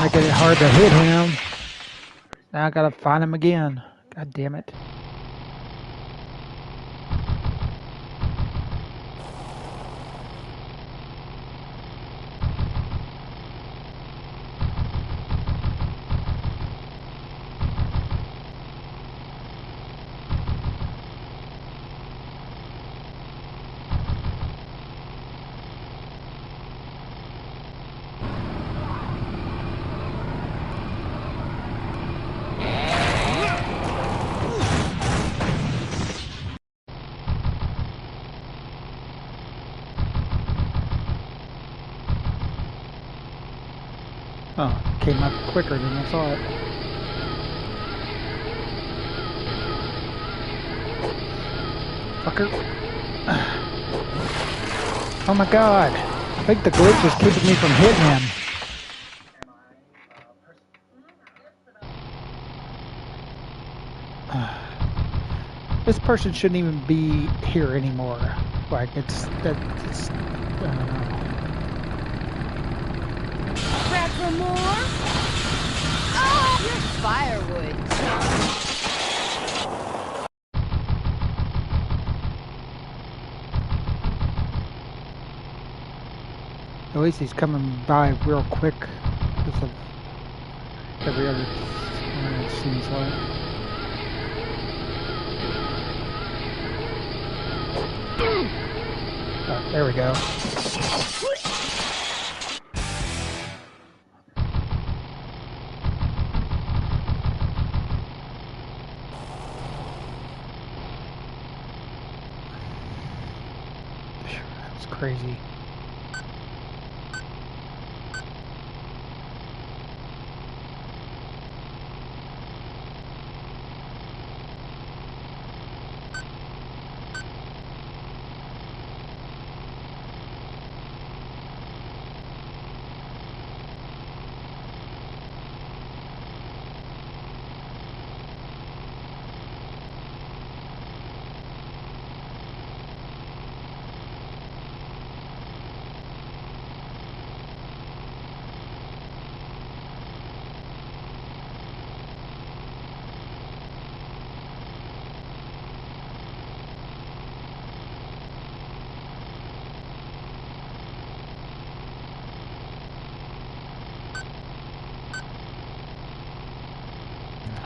Making it hard to hit him. Now I gotta find him again. God damn it. Oh, came up quicker than I thought. Fucker. Oh my god. I think the glitch is keeping me from hitting him. This person shouldn't even be here anymore. Like, it's, I don't know. Back for more? Oh, you're firewood, chump. At least he's coming by real quick because of every other it seems like. Oh, there we go. That's crazy.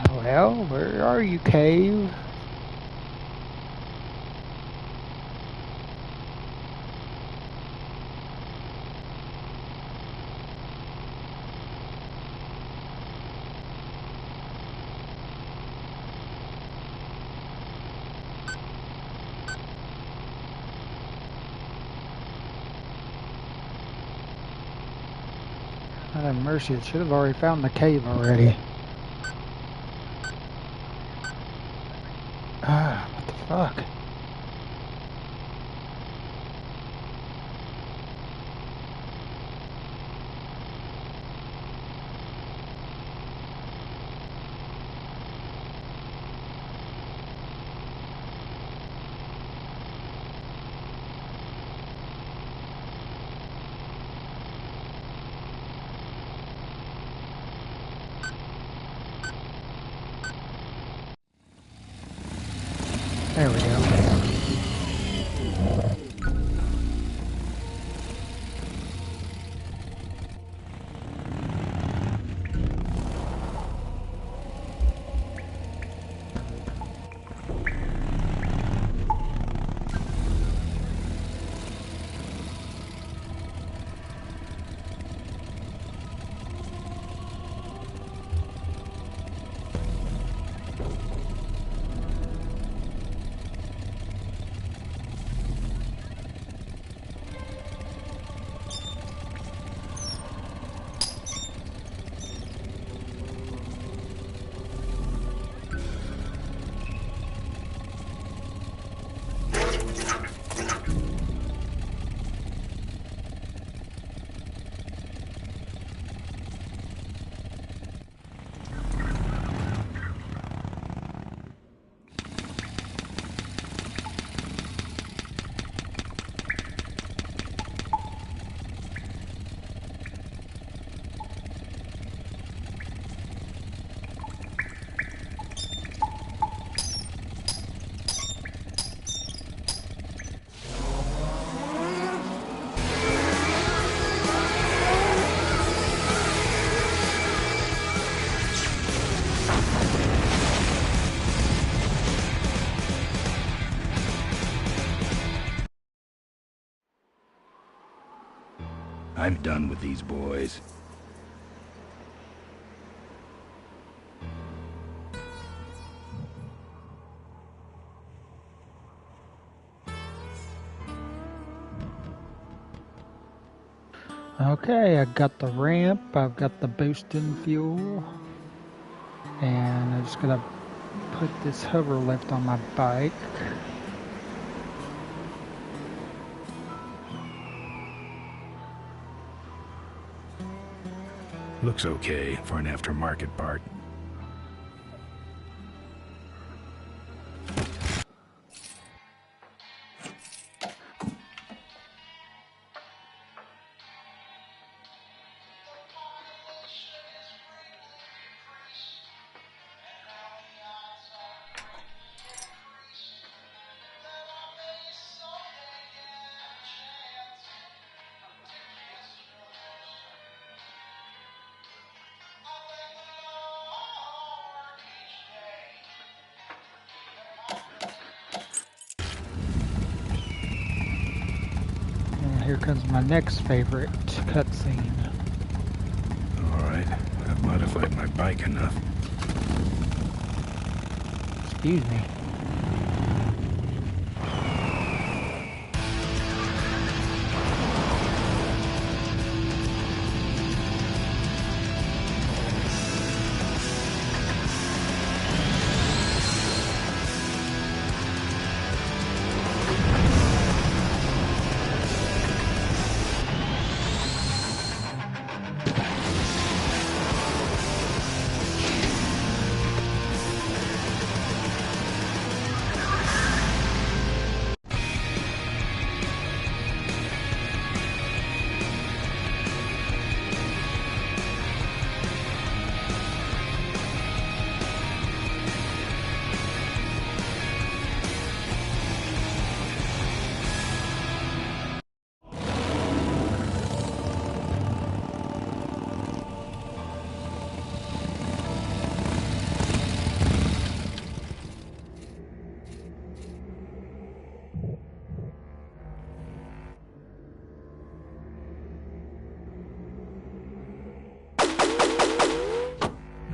Well, where are you, Cave? Mercy, it should have already found the cave already. Ah, what the fuck? There we go. I'm done with these boys. Okay, I got the ramp, I've got the boosting fuel, and I'm just gonna put this hover lift on my bike. Looks okay for an aftermarket part. And here comes my next favorite cutscene. Alright, I've modified my bike enough. Excuse me.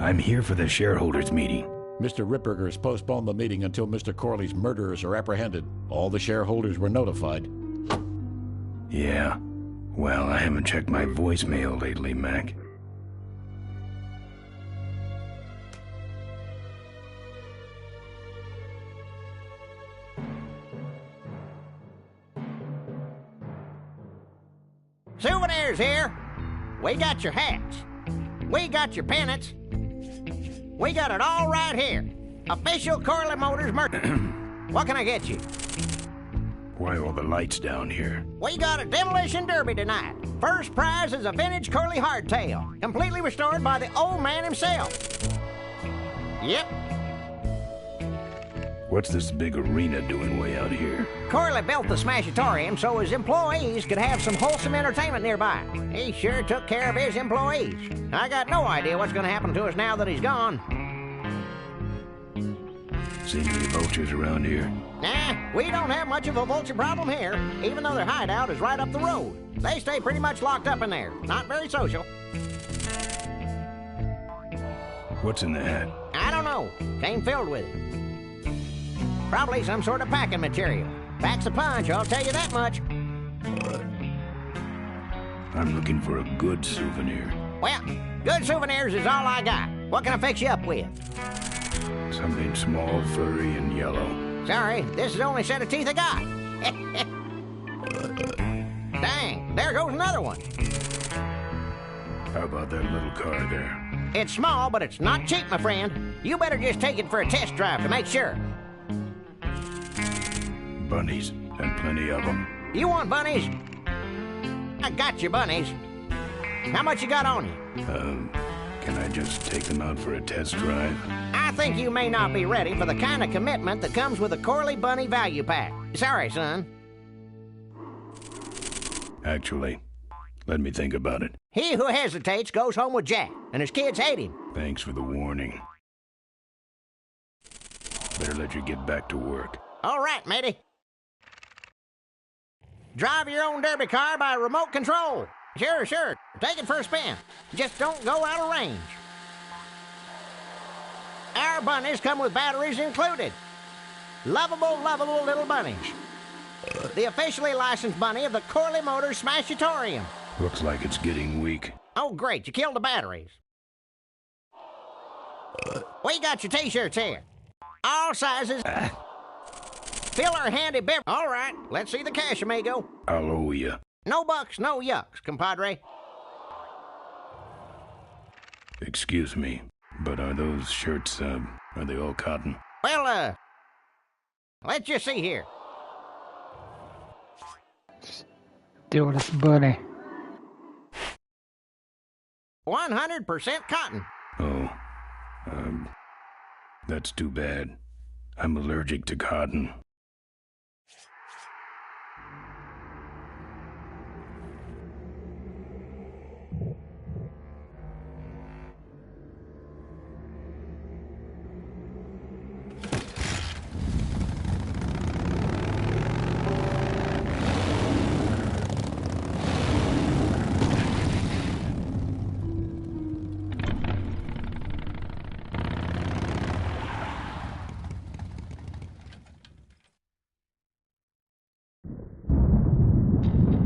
I'm here for the shareholders meeting. Mr. Ripperger has postponed the meeting until Mr. Corley's murderers are apprehended. All the shareholders were notified. Yeah. Well, I haven't checked my voicemail lately, Mac. Souvenirs here. We got your hats. We got your pennants. We got it all right here. Official Corley Motors merch. What can I get you? Why all the lights down here? We got a demolition derby tonight. First prize is a vintage Corley hardtail, completely restored by the old man himself. Yep. What's this big arena doing way out here? Corley built the Smashatorium so his employees could have some wholesome entertainment nearby. He sure took care of his employees. I got no idea what's going to happen to us now that he's gone. Seen any vultures around here? Nah, we don't have much of a vulture problem here, even though their hideout is right up the road. They stay pretty much locked up in there. Not very social. What's in the hat? I don't know. Came filled with it. Probably some sort of packing material. Packs a punch, I'll tell you that much. I'm looking for a good souvenir. Well, good souvenirs is all I got. What can I fix you up with? Something small, furry, and yellow. Sorry, this is the only set of teeth I got. Dang, there goes another one. How about that little car there? It's small, but it's not cheap, my friend. You better just take it for a test drive to make sure. Bunnies, and plenty of them. You want bunnies? I got your bunnies. How much you got on you? Can I just take them out for a test drive? I think you may not be ready for the kind of commitment that comes with a Corley Bunny value pack. Sorry, son. Actually, let me think about it. He who hesitates goes home with Jack, and his kids hate him. Thanks for the warning. Better let you get back to work. All right, matey. Drive your own derby car by remote control. Sure, sure. Take it for a spin. Just don't go out of range. Our bunnies come with batteries included. Lovable, lovable little bunnies. The officially licensed bunny of the Corley Motors Smashatorium. Looks like it's getting weak. Oh, great. You killed the batteries. We got your T-shirts here. All sizes. Fill our handy beverage. All right, let's see the cash, amigo. I'll owe you. No bucks, no yucks, compadre. Excuse me, but are those shirts, are they all cotton? Well, let's just see here. Deal with this bunny. 100% cotton. Oh, that's too bad. I'm allergic to cotton.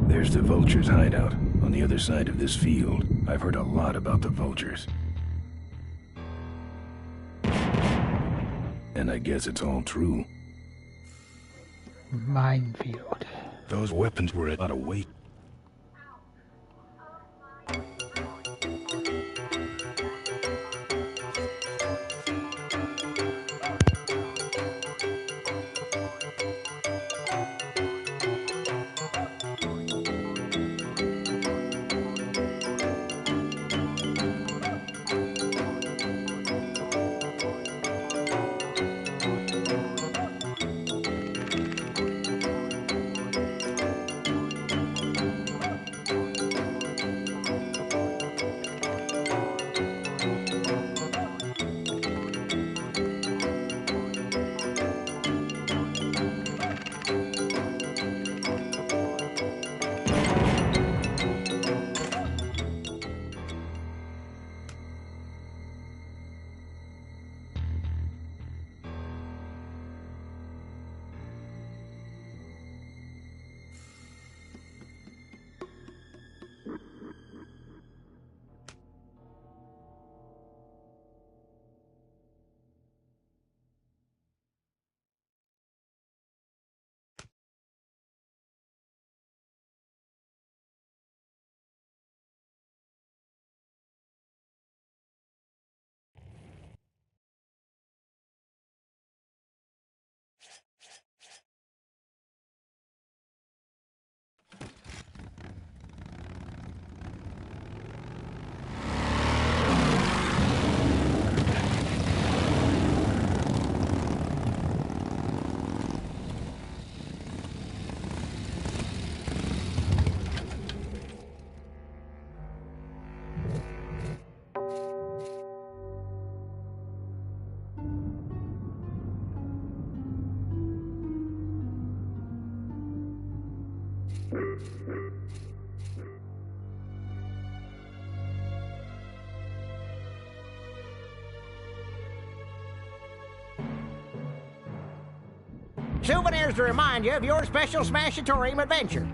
There's the vultures' hideout on the other side of this field. I've heard a lot about the vultures. And I guess it's all true. Minefield. Those weapons were a lot of weight. Souvenirs to remind you of your special Smashatorium adventure.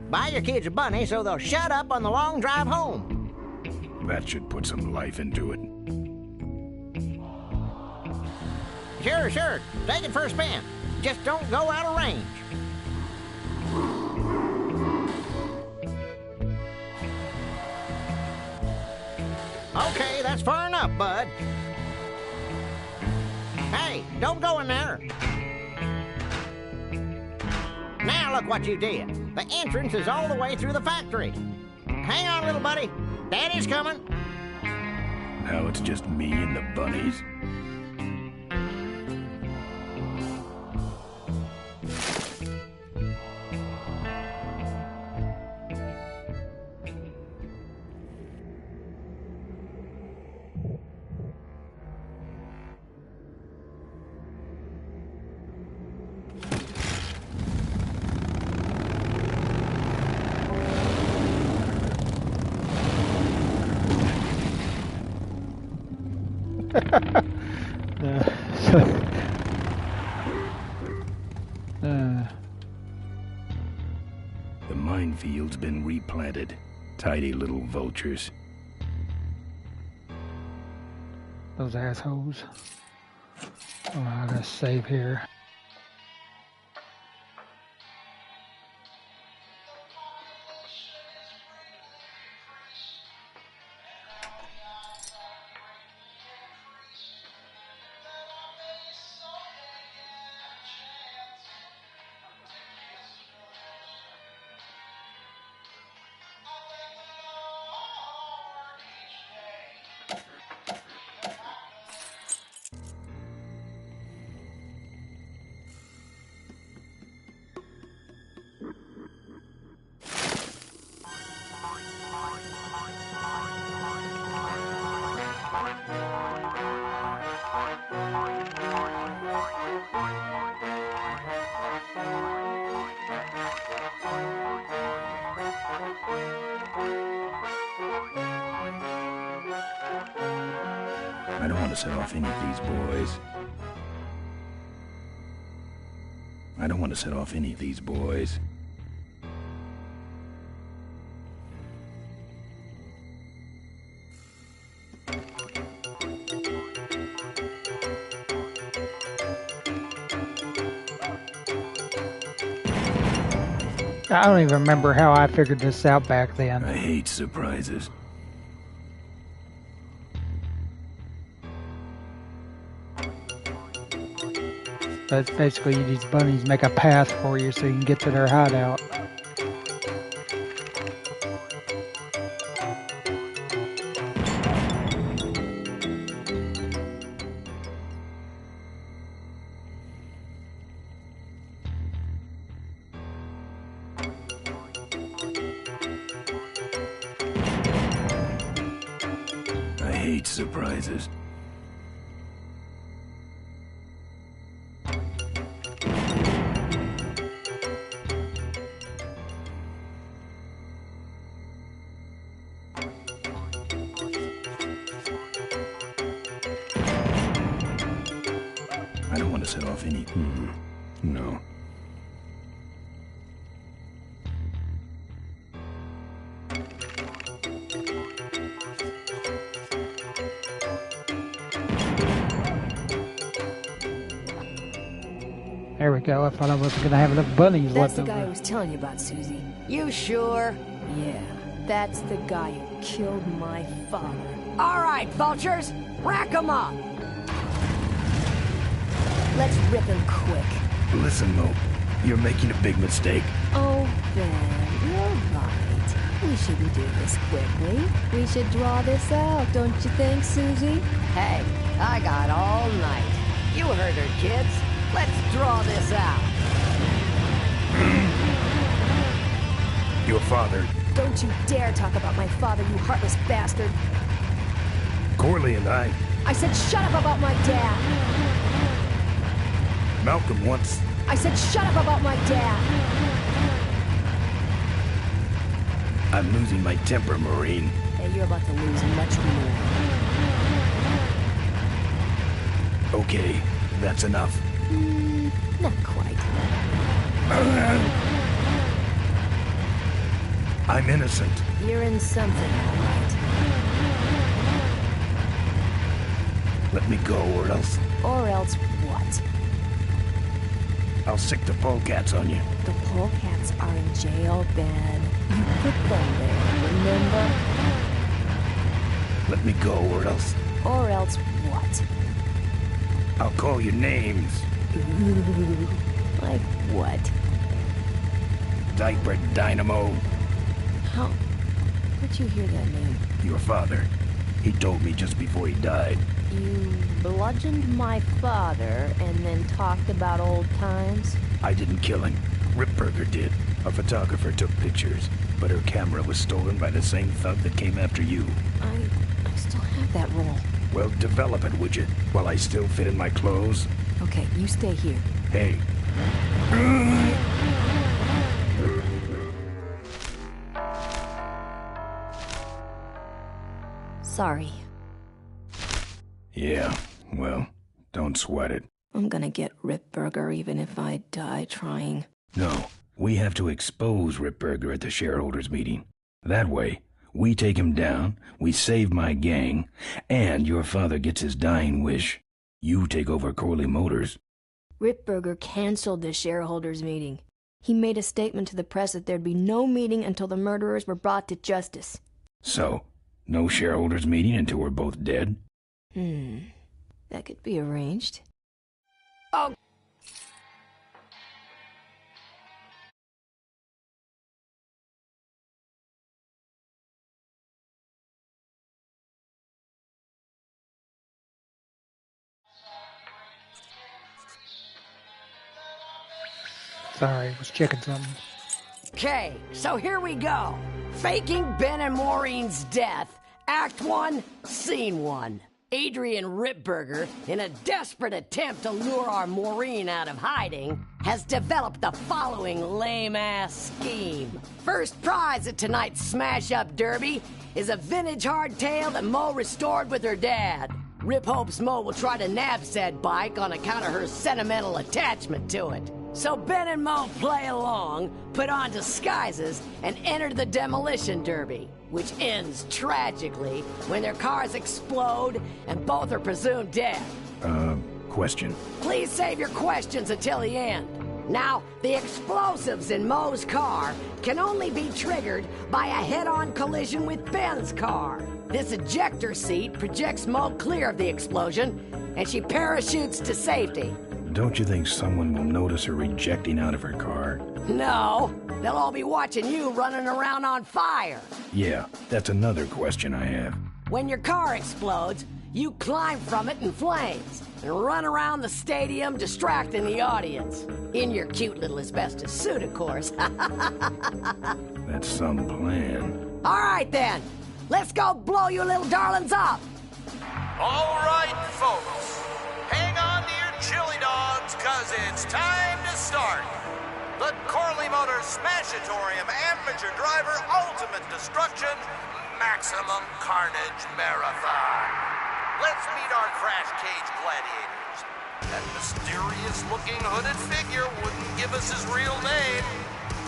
Buy your kids a bunny so they'll shut up on the long drive home. That should put some life into it. Sure. Take it for a spin. Just don't go out of range. Okay, that's far enough, bud. Hey, don't go in there. Now look what you did. The entrance is all the way through the factory. Hang on, little buddy. Daddy's coming. Now it's just me and the bunnies. The minefield's been replanted. Tidy little vultures. Those assholes. Alright, let's save here. want to set off any of these boys. I don't want to set off any of these boys. I don't even remember how I figured this out back then. I hate surprises. That's basically these bunnies make a path for you so you can get to their hideout. I hate surprises. I don't want to set off any... No. There we go. I thought I wasn't going to have enough bunnies That's left the guy over. I was telling you about, Susie. You sure? Yeah, that's the guy who killed my father. All right, vultures, rack 'em up. Let's rip him quick. Listen, Mo, you're making a big mistake. Oh, Ben, you're right. We shouldn't do this quickly. We should draw this out, don't you think, Susie? Hey, I got all night. You heard her, kids. Let's draw this out. Your father, Don't you dare talk about my father, you heartless bastard. Corley, and I, I said shut up about my dad. Malcolm once... I said shut up about my dad. I'm losing my temper, Marine. Hey, you're about to lose much more. Okay, that's enough. Not quite. I'm innocent. You're in something, all right. Let me go, or else Or else what? I'll sick the polecats on you. The polecats are in jail, Ben. You put them there, remember? Let me go, or else Or else what? I'll call you names. Ooh, like what? Diaper Dynamo. How? Where'd you hear that name? Your father. He told me just before he died. You bludgeoned my father and then talked about old times? I didn't kill him. Ripburger did. A photographer took pictures, but her camera was stolen by the same thug that came after you. I still have that roll. Well, develop it, would you? While I still fit in my clothes? Okay, you stay here. Hey. Sorry. Yeah, well, don't sweat it. I'm gonna get Ripburger even if I die trying. No, we have to expose Ripburger at the shareholders meeting. That way, we take him down, we save my gang, and your father gets his dying wish. You take over Corley Motors. Ripburger canceled the shareholders meeting. He made a statement to the press that there'd be no meeting until the murderers were brought to justice. So, no shareholders meeting until we're both dead? That could be arranged. Oh. Sorry, I was checking something. Okay, so here we go. Faking Ben and Maureen's death. Act 1, Scene 1. Adrian Ripburger, in a desperate attempt to lure our Maureen out of hiding, has developed the following lame-ass scheme. First prize at tonight's smash-up derby is a vintage hardtail that Mo restored with her dad. Rip hopes Mo will try to nab said bike on account of her sentimental attachment to it. So Ben and Mo play along, put on disguises, and enter the demolition derby, which ends tragically when their cars explode and both are presumed dead. Question. Please save your questions until the end. Now, the explosives in Mo's car can only be triggered by a head-on collision with Ben's car. This ejector seat projects Mo clear of the explosion, and she parachutes to safety. Don't you think someone will notice her ejecting out of her car? No, they'll all be watching you running around on fire. Yeah, that's another question I have. When your car explodes, you climb from it in flames and run around the stadium distracting the audience. In your cute little asbestos suit, of course. That's some plan. All right, then. Let's go blow you little darlings up. All right, folks. Hang on to your chili dogs, because it's time to start. The Corley Motors Smashatorium Amateur Driver Ultimate Destruction Maximum Carnage Marathon. Let's meet our crash cage gladiators. That mysterious-looking hooded figure wouldn't give us his real name.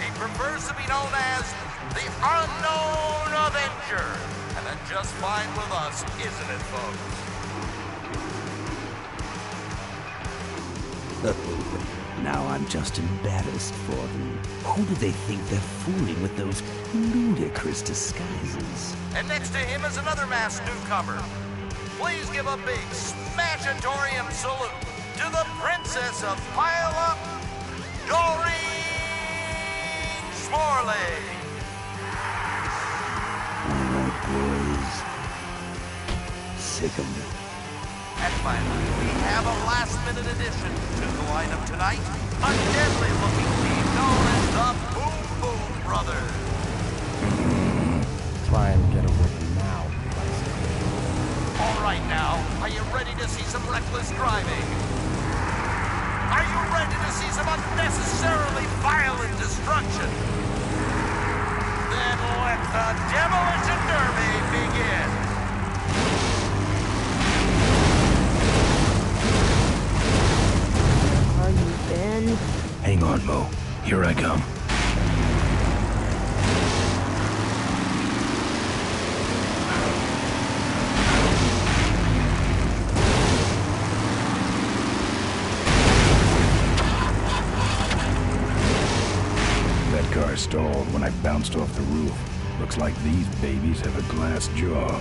He prefers to be known as the Unknown Avenger. And that's just fine with us, isn't it, folks? Now I'm just embarrassed for them. Who do they think they're fooling with those ludicrous disguises? And next to him is another masked newcomer. Please give a big Smashatorium salute to the Princess of Pile-Up, Doreen Smorley. All right, boys. Sick 'em. And finally, we have a last-minute addition to the lineup tonight. A deadly-looking team known as the Boom Boom Brothers. Try and get away now. All right now, are you ready to see some reckless driving? Are you ready to see some unnecessarily violent destruction? Then let the Demolition Derby begin. Are you Ben? Hang on, Mo. Here I come. That car stalled when I bounced off the roof. Looks like these babies have a glass jaw.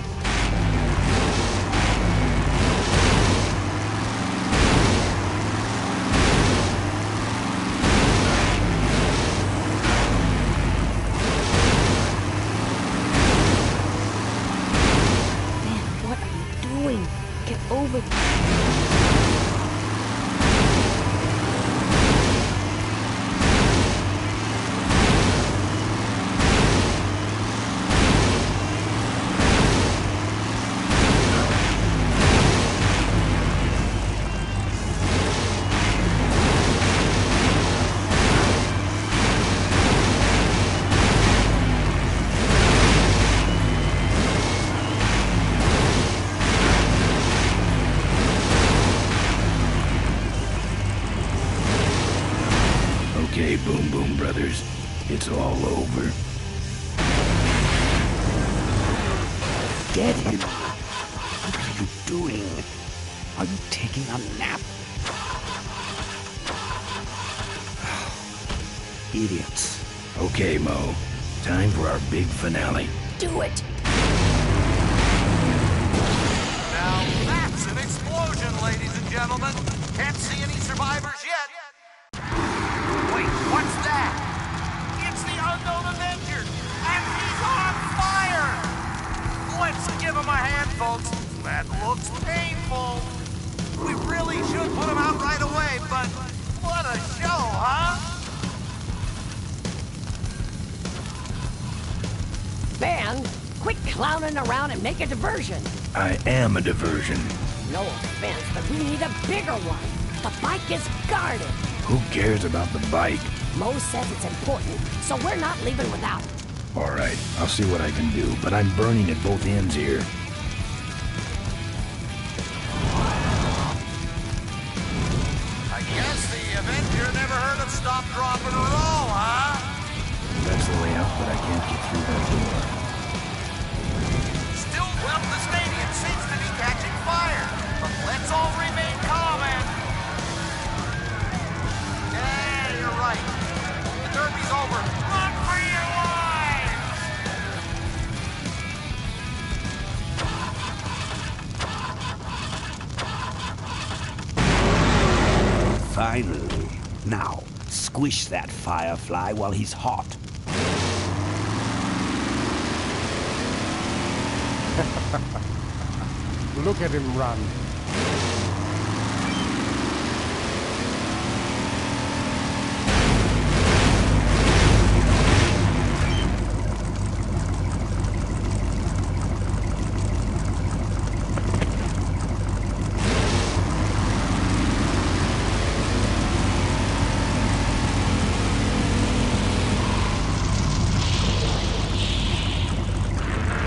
What are you doing? Get over Okay, Boom Boom Brothers. It's all over. Get him! What are you doing? Are you taking a nap? Idiots. Okay, Mo. Time for our big finale. Do it! Now that's an explosion, ladies and gentlemen. Can't see any survivors yet. Wait, what's that? It's the Unknown Avenger, and he's on fire! Let's give him a hand, folks. That looks painful. We really should put him out right away, but what a show, huh? Ben, quit clowning around and make a diversion. I am a diversion. No offense, but we need a bigger one. The bike is guarded. Who cares about the bike? Mo says it's important, so we're not leaving without it. All right, I'll see what I can do, but I'm burning at both ends here. The Avenger never heard of stop, drop, and roll, huh? That's the way out, but I can't get through that door. Still, well, the stadium seems to be catching fire. But let's all remain calm and... Yeah, you're right. The derby's over. Run for your lives! Finally. Now, squish that firefly while he's hot. Look at him run.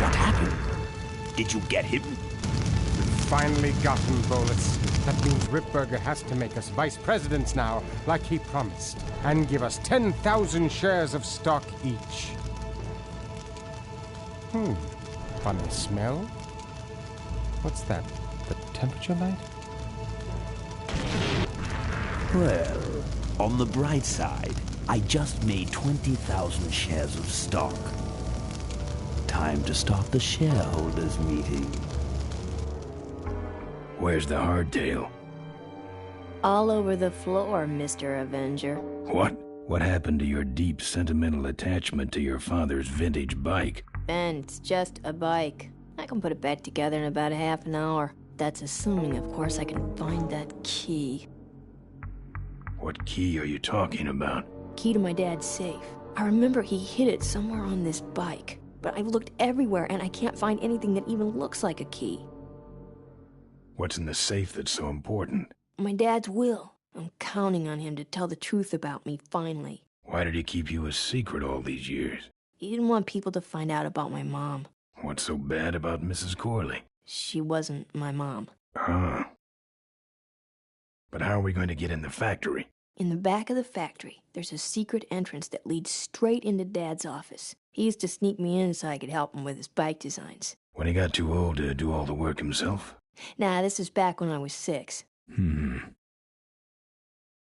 What happened? Did you get him? Finally got him, Bolus. That means Ripburger has to make us vice presidents now, like he promised, and give us 10,000 shares of stock each. Funny smell. What's that? The temperature light? Well, on the bright side, I just made 20,000 shares of stock. Time to start the shareholders meeting. Where's the hardtail? All over the floor, Mr. Avenger. What? What happened to your deep sentimental attachment to your father's vintage bike? Ben, it's just a bike. I can put it back together in about a half an hour. That's assuming, of course, I can find that key. What key are you talking about? Key to my dad's safe. I remember he hid it somewhere on this bike, but I've looked everywhere and I can't find anything that even looks like a key. What's in the safe that's so important? My dad's will. I'm counting on him to tell the truth about me, finally. Why did he keep you a secret all these years? He didn't want people to find out about my mom. What's so bad about Mrs. Corley? She wasn't my mom. Ah. But how are we going to get in the factory? In the back of the factory, there's a secret entrance that leads straight into Dad's office. He used to sneak me in so I could help him with his bike designs. When he got too old to do all the work himself? Nah, this is back when I was 6.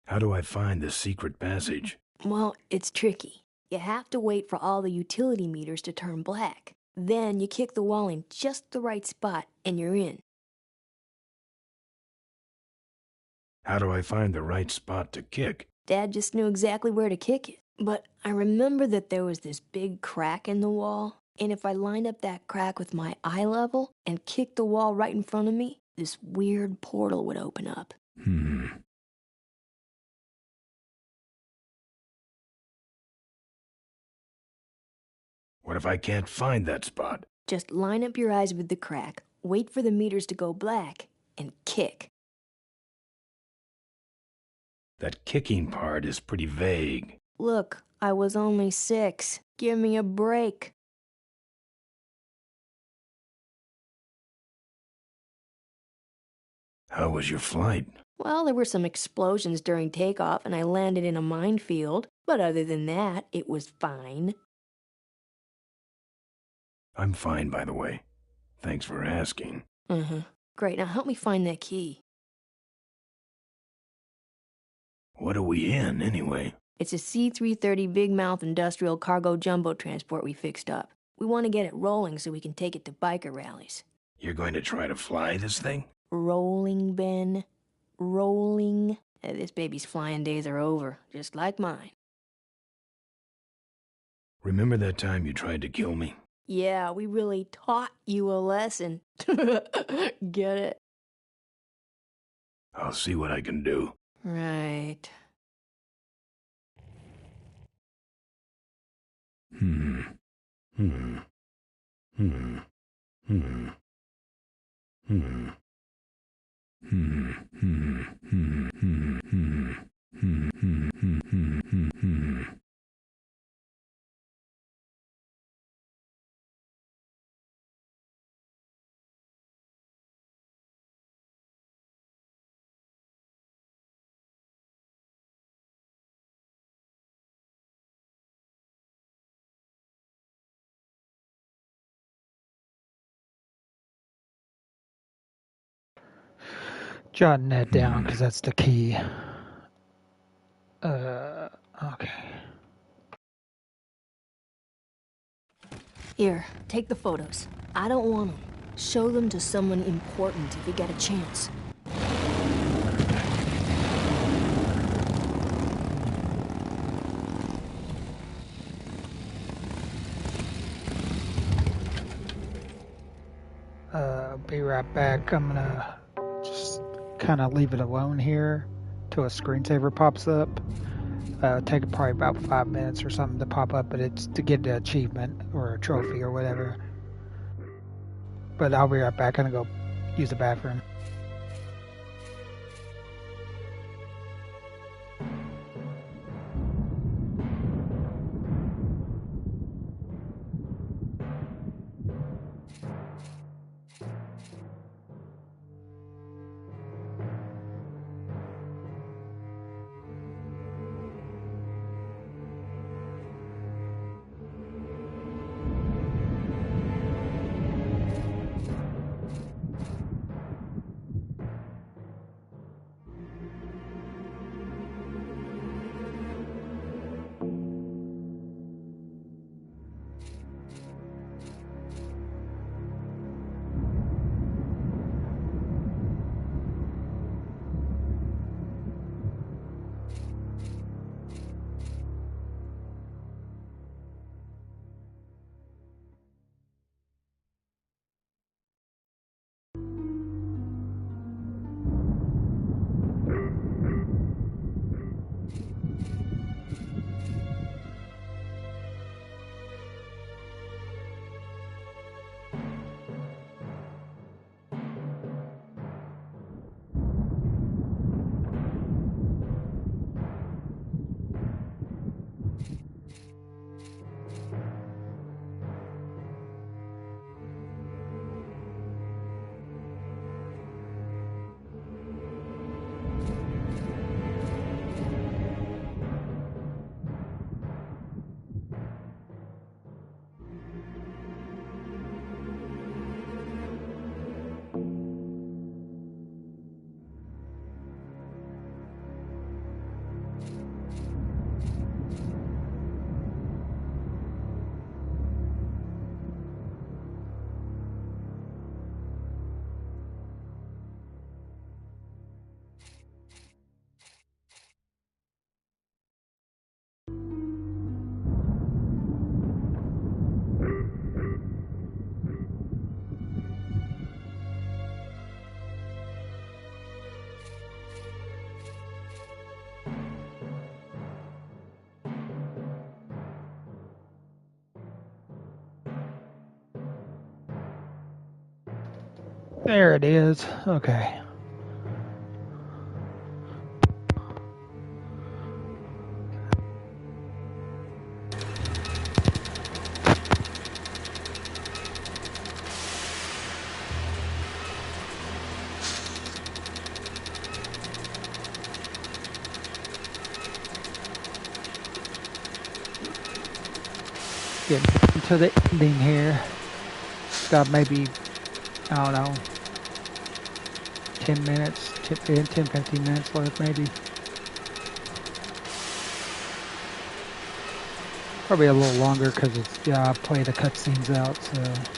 How do I find the secret passage? Well, it's tricky. You have to wait for all the utility meters to turn black. Then you kick the wall in just the right spot, and you're in. How do I find the right spot to kick? Dad just knew exactly where to kick it. But I remember that there was this big crack in the wall, and if I lined up that crack with my eye level and kicked the wall right in front of me, this weird portal would open up. What if I can't find that spot? Just line up your eyes with the crack, wait for the meters to go black, and kick. That kicking part is pretty vague. Look, I was only 6. Give me a break. How was your flight? Well, there were some explosions during takeoff, and I landed in a minefield. But other than that, it was fine. I'm fine, by the way. Thanks for asking. Great, now help me find that key. What are we in, anyway? It's a C-330 Big Mouth industrial cargo jumbo transport we fixed up. We want to get it rolling so we can take it to biker rallies. You're going to try to fly this thing? Rolling, Ben. Rolling. This baby's flying days are over, just like mine. Remember that time you tried to kill me? Yeah, we really taught you a lesson. Get it? I'll see what I can do. Right. Jotting that down because that's the key. Okay. Here, take the photos. I don't want them. Show them to someone important if you get a chance. Be right back. I'm gonna just kind of leave it alone here till a screensaver pops up. Take probably about 5 minutes or something to pop up, but it's to get the achievement or a trophy or whatever. But I'll be right back. I'm gonna go use the bathroom. There it is. Okay. Getting to the ending here. Got maybe, I don't know, 10 minutes, 10, 15 minutes left maybe. Probably a little longer because it's, yeah, I play the cutscenes out, so.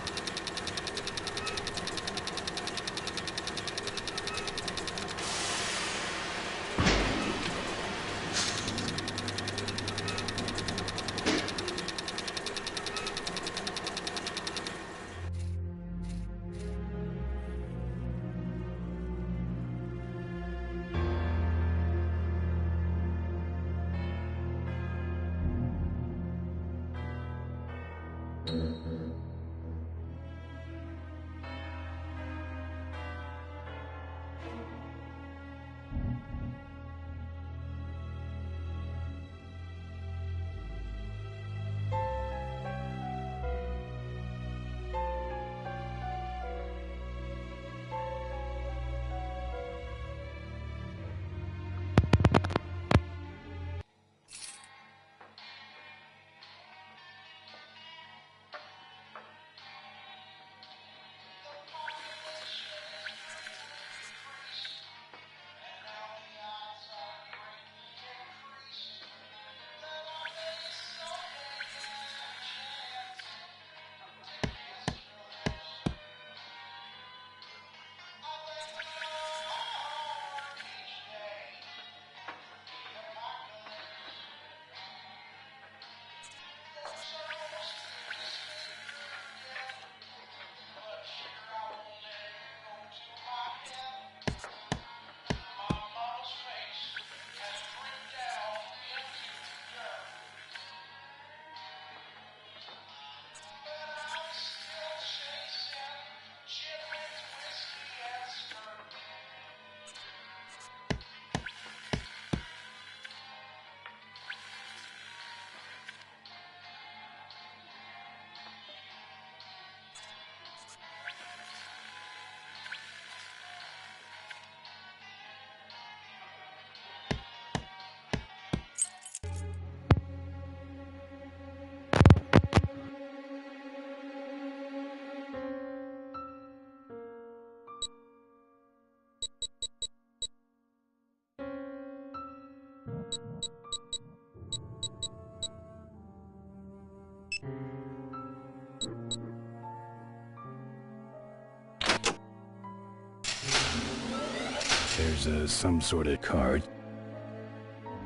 is some sort of card.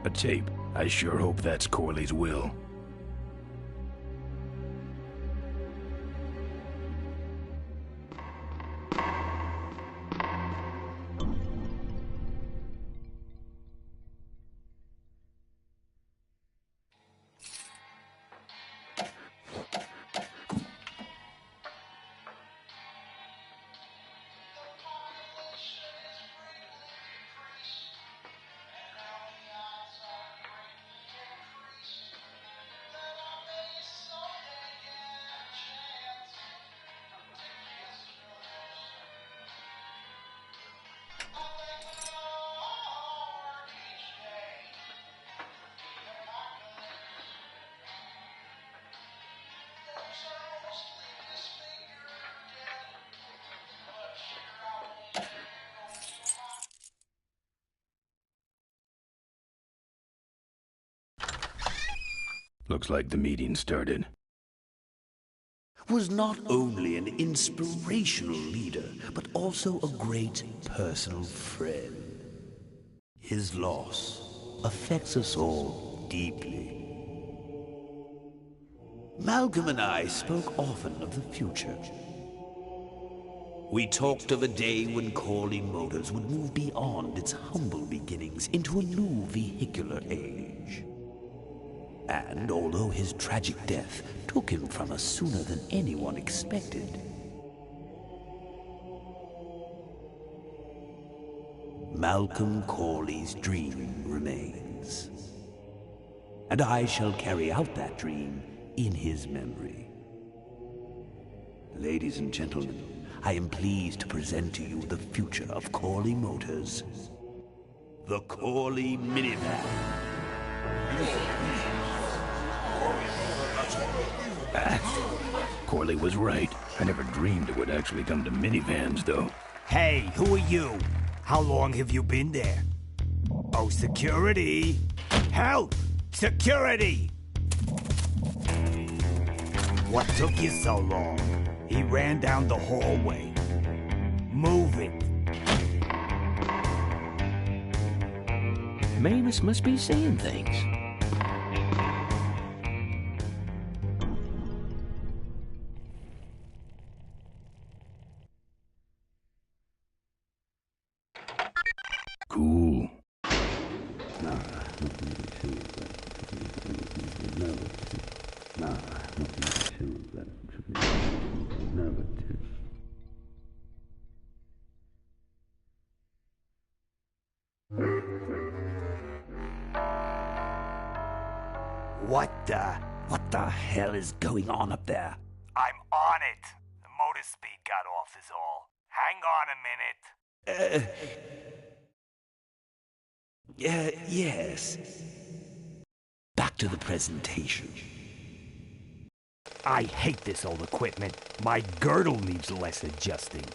A tape. I sure hope that's Corley's will. Looks like the meeting started. Was not only an inspirational leader, but also a great personal friend. His loss affects us all deeply. Malcolm and I spoke often of the future. We talked of a day when Corley Motors would move beyond its humble beginnings into a new vehicular age. And although his tragic death took him from us sooner than anyone expected, Malcolm Corley's dream remains. And I shall carry out that dream in his memory. Ladies and gentlemen, I am pleased to present to you the future of Corley Motors. The Corley Minivan. Corley was right. I never dreamed it would actually come to minivans, though. Hey, who are you? How long have you been there? Oh, security! Help! Security! What took you so long? He ran down the hallway. Move it. Mavis must be seeing things. Cool. What the hell is going on up there? I'm on it. The motor speed got off is all. Hang on a minute. Yes. Back to the presentation. I hate this old equipment. My girdle needs less adjusting.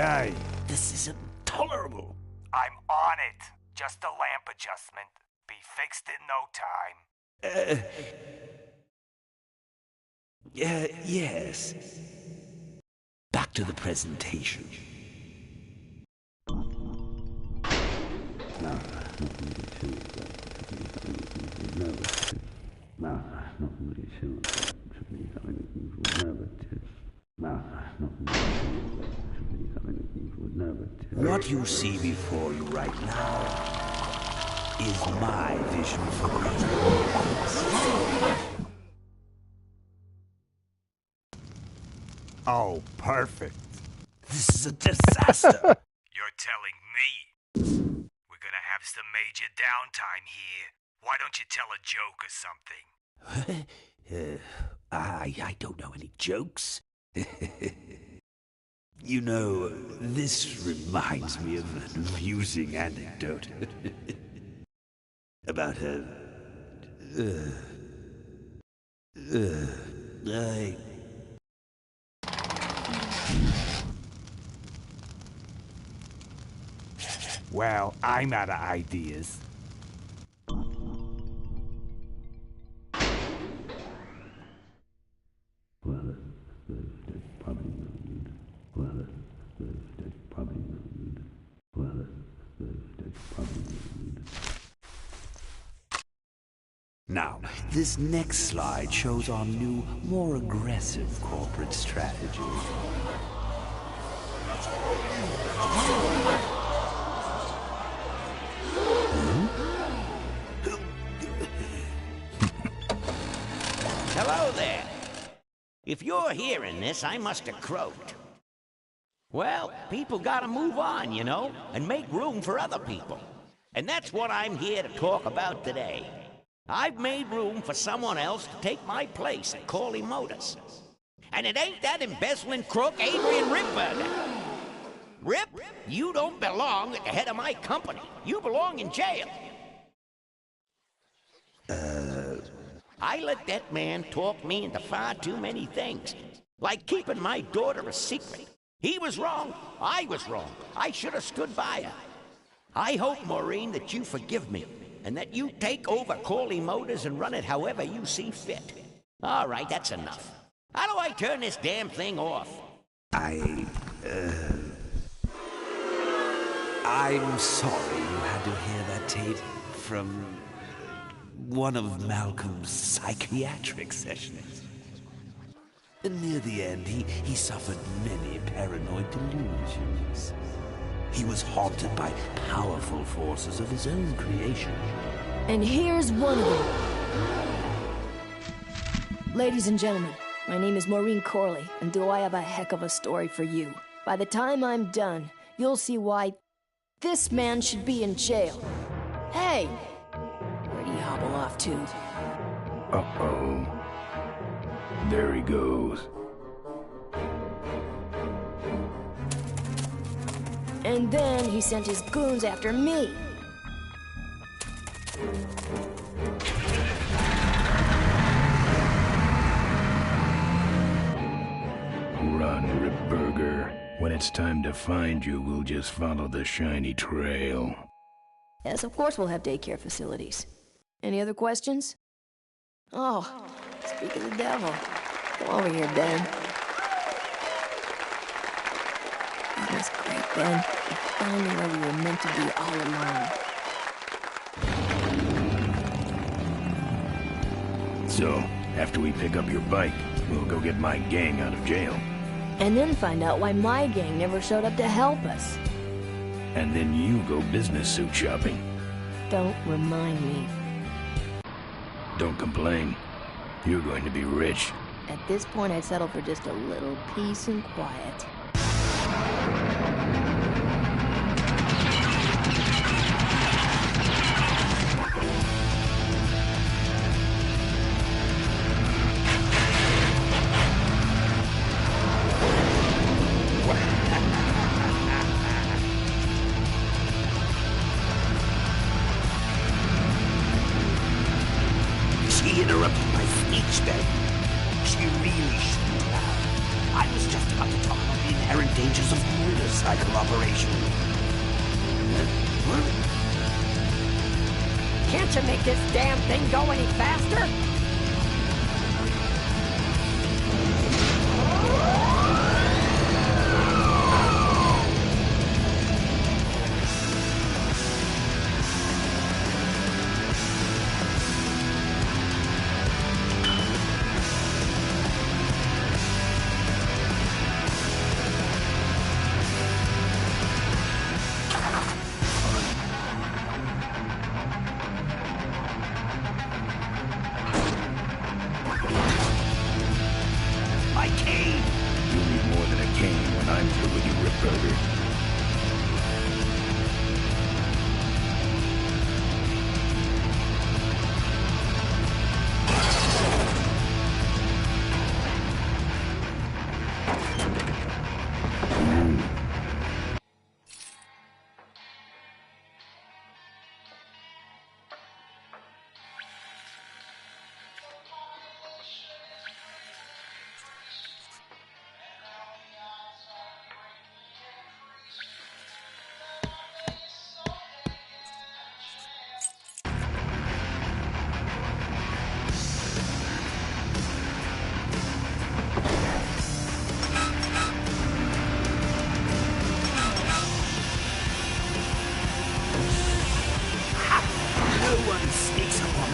Ay. This is intolerable. I'm on it. Just a lamp adjustment. Be fixed in no time. Yes. Back to the presentation. What you see before you right now is my vision for great. Oh, perfect. This is a disaster. You're telling me. We're gonna have some major downtime here. Why don't you tell a joke or something? I don't know any jokes. You know, this reminds me of an amusing anecdote about Well, I'm out of ideas. Now, this next slide shows our new, more aggressive corporate strategy. Hello there. If you're hearing this, I must have croaked. Well, people gotta move on, you know, and make room for other people. And that's what I'm here to talk about today. I've made room for someone else to take my place at Corley Motors. And it ain't that embezzling crook Adrian Ripburger. Rip, you don't belong at the head of my company. You belong in jail. I let that man talk me into far too many things. Like keeping my daughter a secret. He was wrong. I was wrong. I should have stood by her. I hope, Maureen, that you forgive me. And that you take over Corley Motors and run it however you see fit. All right, that's enough. How do I turn this damn thing off? I'm sorry you had to hear that tape from one of Malcolm's psychiatric sessions. Near the end, he suffered many paranoid delusions. He was haunted by powerful forces of his own creation. And here's one of them. Ladies and gentlemen, my name is Maureen Corley, and do I have a heck of a story for you. By the time I'm done, you'll see why this man should be in jail. Hey! Where'd he hobble off to? Uh-oh. There he goes. And then he sent his goons after me. Run, Ripburger. When it's time to find you, we'll just follow the shiny trail. Yes, of course we'll have daycare facilities. Any other questions? Oh, speak of the devil. Come over here, Ben. That was great, Ben. We found where we were meant to be all along. So, after we pick up your bike, we'll go get my gang out of jail. And then find out why my gang never showed up to help us. And then you go business suit shopping. Don't remind me. Don't complain. You're going to be rich. At this point, I'd settle for just a little peace and quiet. She interrupted my speech then. She really shouldn't have. I was just about to talk about the inherent dangers of motorcycle operation. Can't you make this damn thing go any faster?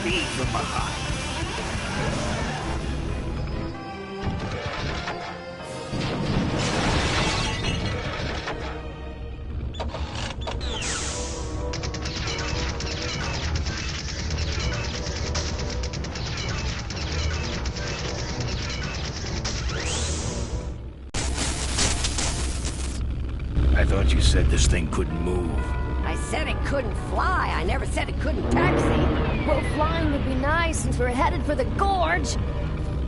me from behind. I thought you said this thing couldn't move. I said it couldn't fly. I never said it couldn't taxi. Well, flying would be nice since we're headed for the gorge.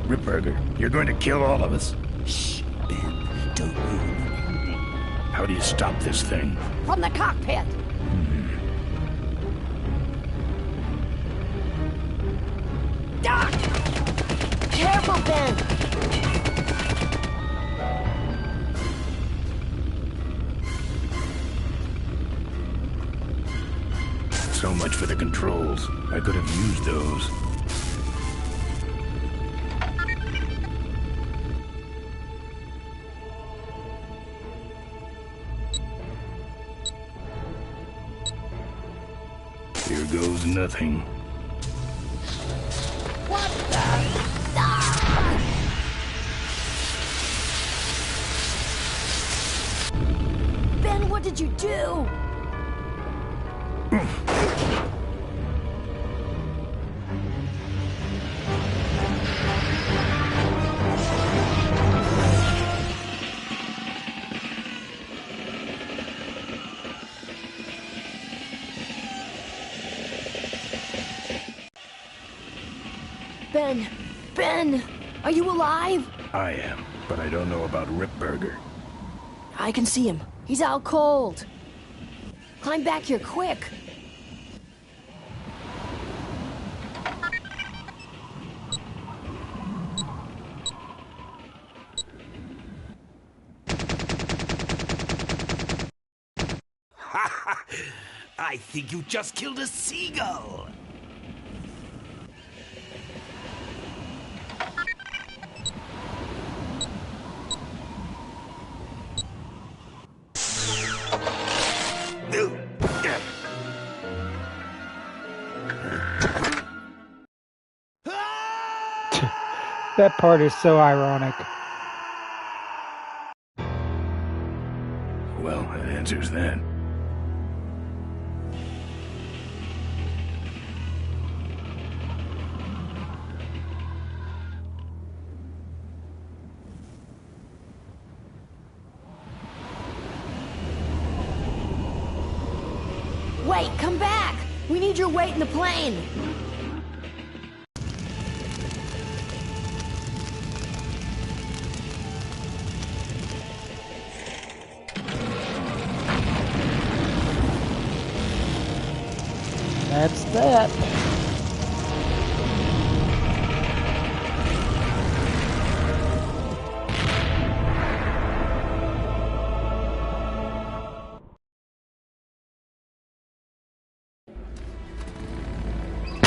Ripburger, you're going to kill all of us. Shh, Ben, don't ruin the ending. How do you stop this thing? From the cockpit. Doc! Careful, Ben! So much for the controls. I could have used those. Here goes nothing. What the? Ah! Ben, what did you do? Ben, are you alive? I am, but I don't know about Ripburger. I can see him. He's out cold. Climb back here quick. I think you just killed a seagull. That part is so ironic. Well, that answers that. Wait, come back! We need your weight in the plane! That's that.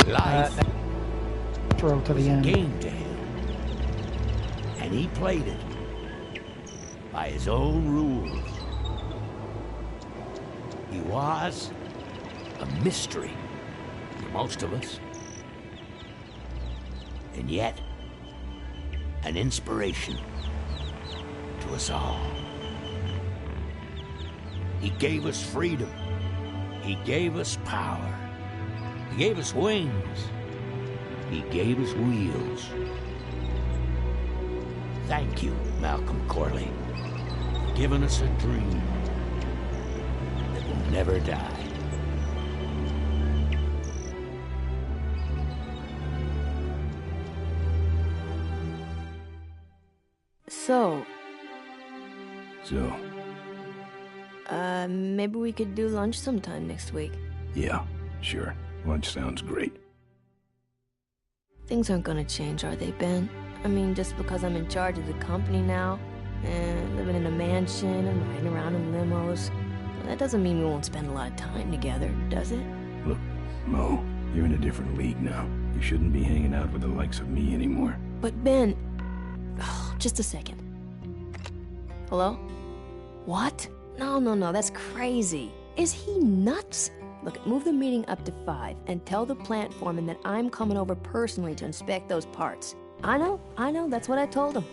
Life Throw to was the a end. game to him, and he played it by his own rules. He was a mystery for most of us, and yet an inspiration to us all. He gave us freedom. He gave us power. He gave us wings. He gave us wheels. Thank you, Malcolm Corley, for giving us a dream that will never die. So, maybe we could do lunch sometime next week. Yeah, sure. Lunch sounds great. Things aren't gonna change, are they, Ben? I mean, just because I'm in charge of the company now, and living in a mansion and riding around in limos, that doesn't mean we won't spend a lot of time together, does it? Look, Mo, you're in a different league now. You shouldn't be hanging out with the likes of me anymore. But Ben... Oh, just a second. Hello? What? No, that's crazy. Is he nuts? Look, move the meeting up to 5 and tell the plant foreman that I'm coming over personally to inspect those parts. I know, that's what I told him.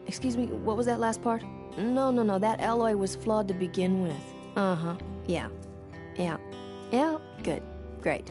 Excuse me, what was that last part? No, that alloy was flawed to begin with. Uh-huh, yeah, good, great.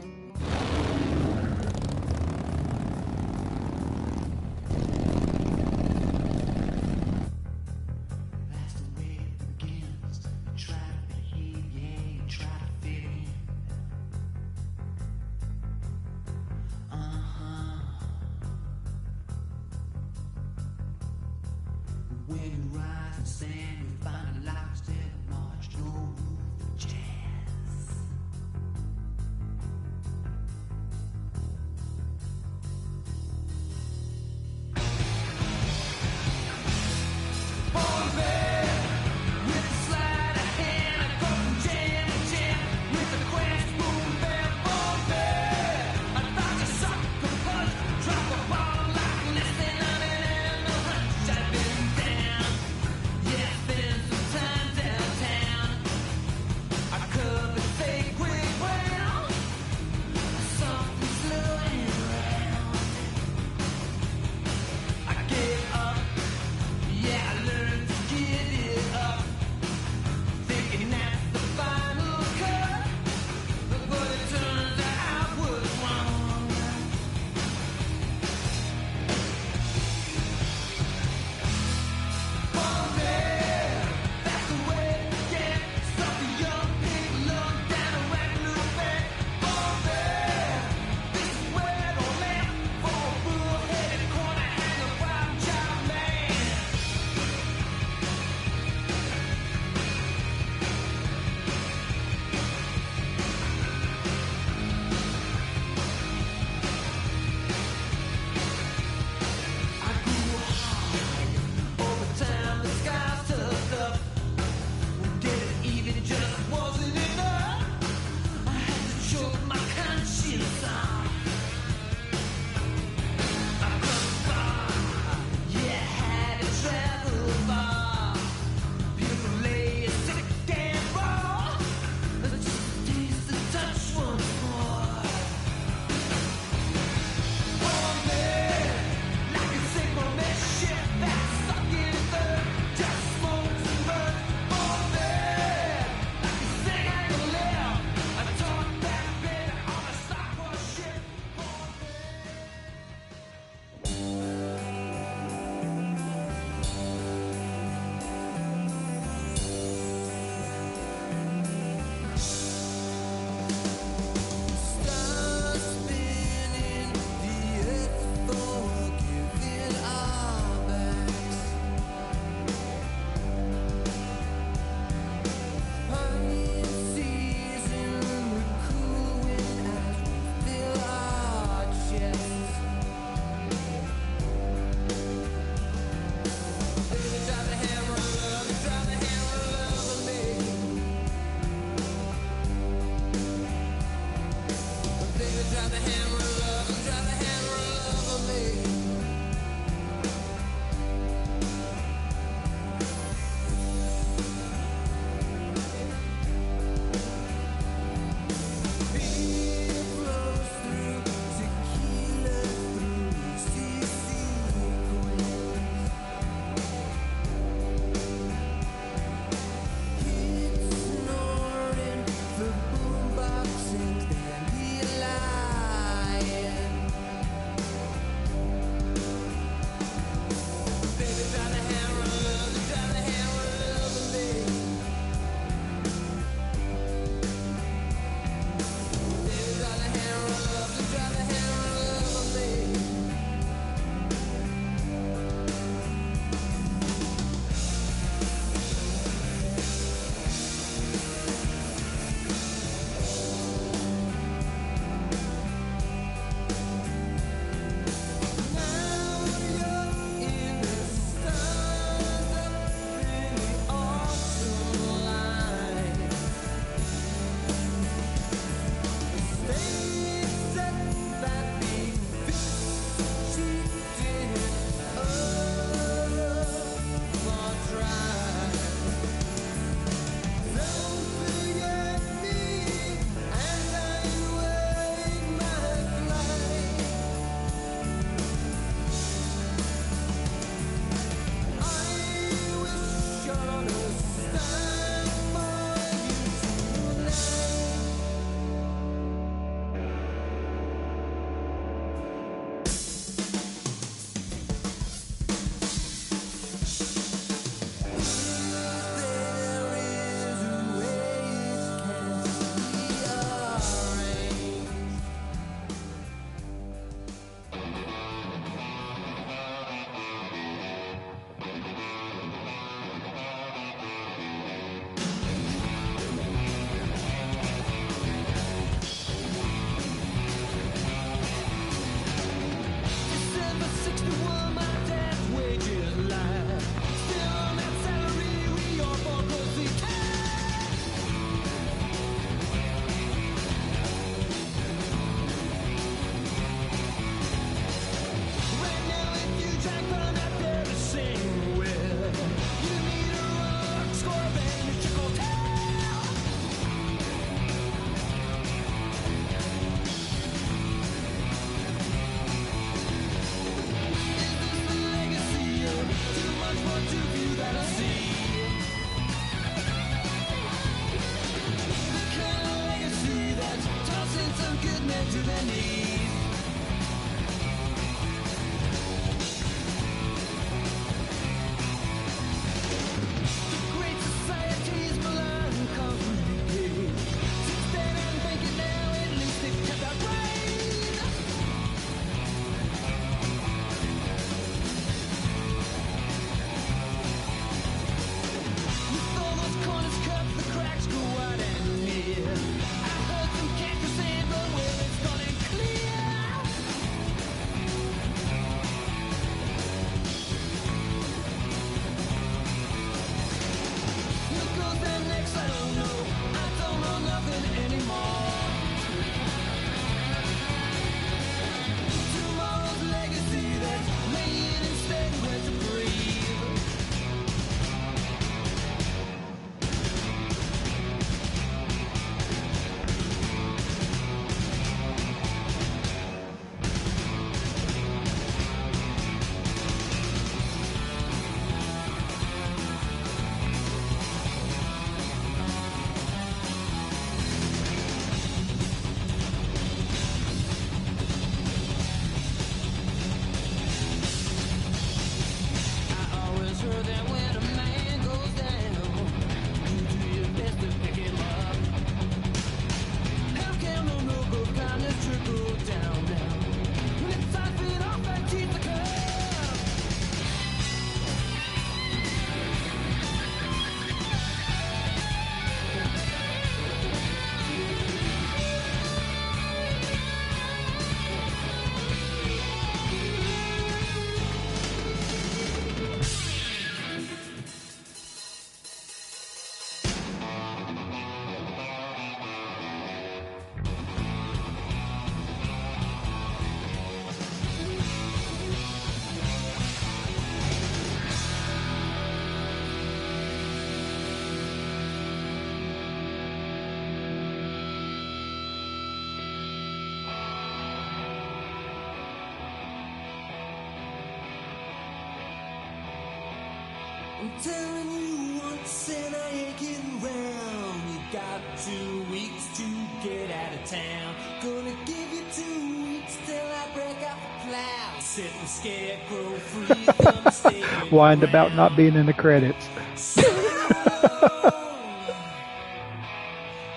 I'm telling you once and I ain't getting round. You got 2 weeks to get out of town. Gonna give you 2 weeks till I break out the plow. Set the scarecrow free from the state. Whined about not being in the credits.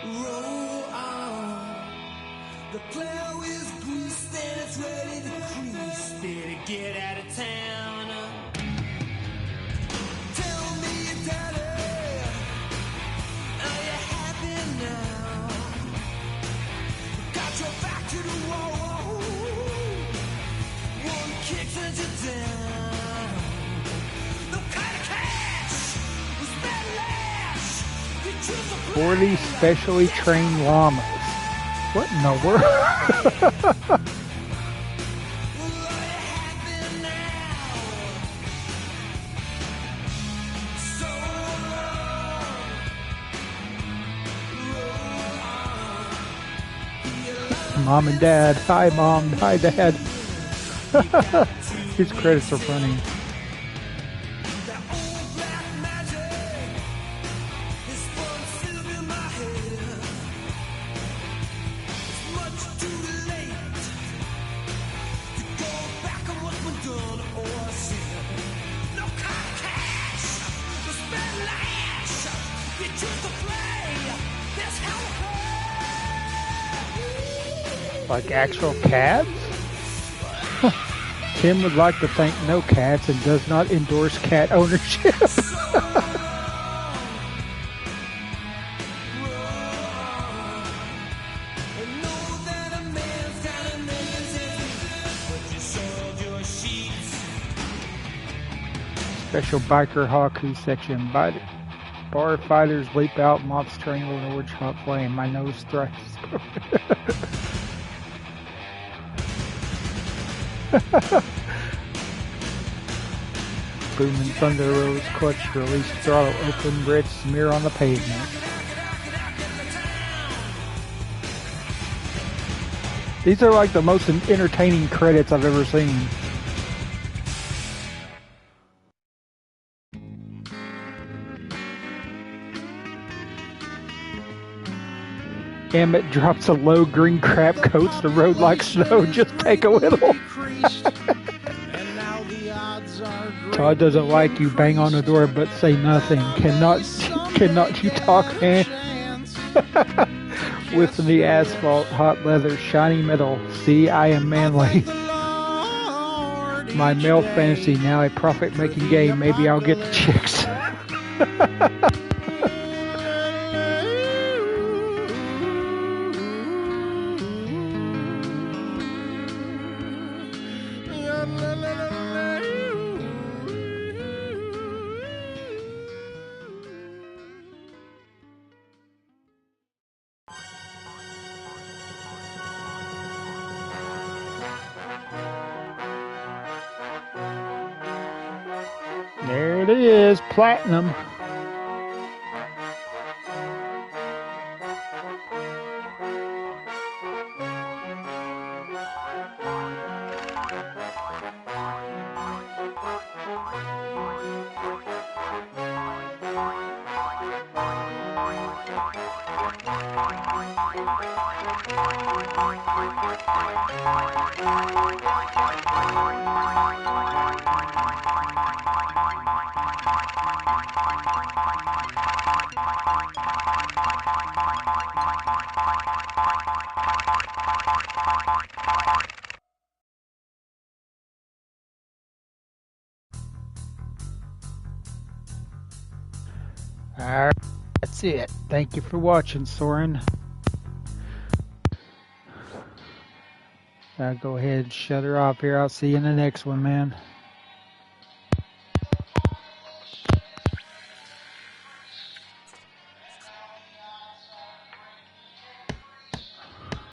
Roll on. The plow is greased and it's ready to crease. Better get out of town. Tell me, daddy, are you happy now? Got your back to the wall. One kick sends you down. No kind of cash was that lash. You choose a 40 specially trained llamas. What in the world? Mom and Dad. Hi, Mom. Hi, Dad. These credits are funny. Like actual cats? Tim would like to thank no cats and does not endorse cat ownership. Special biker Haku section. Bar fighters leap out, moths strangle an orange hot flame. My nose thrice. Booming thunder rose, clutch, release, throttle, open, red smear on the pavement. These are like the most entertaining credits I've ever seen. Emmett drops a low green crap, coats the road like snow. Just take a little. Todd doesn't like you. Bang on the door, but say nothing. Cannot you talk, man? With the asphalt, hot leather, shiny metal. See, I am manly. My male fantasy, now a profit-making game. Maybe I'll get the chicks. There it is, platinum. Alright, that's it. Thank you for watching, Soren. I'll go ahead and shut her off here. I'll see you in the next one, man.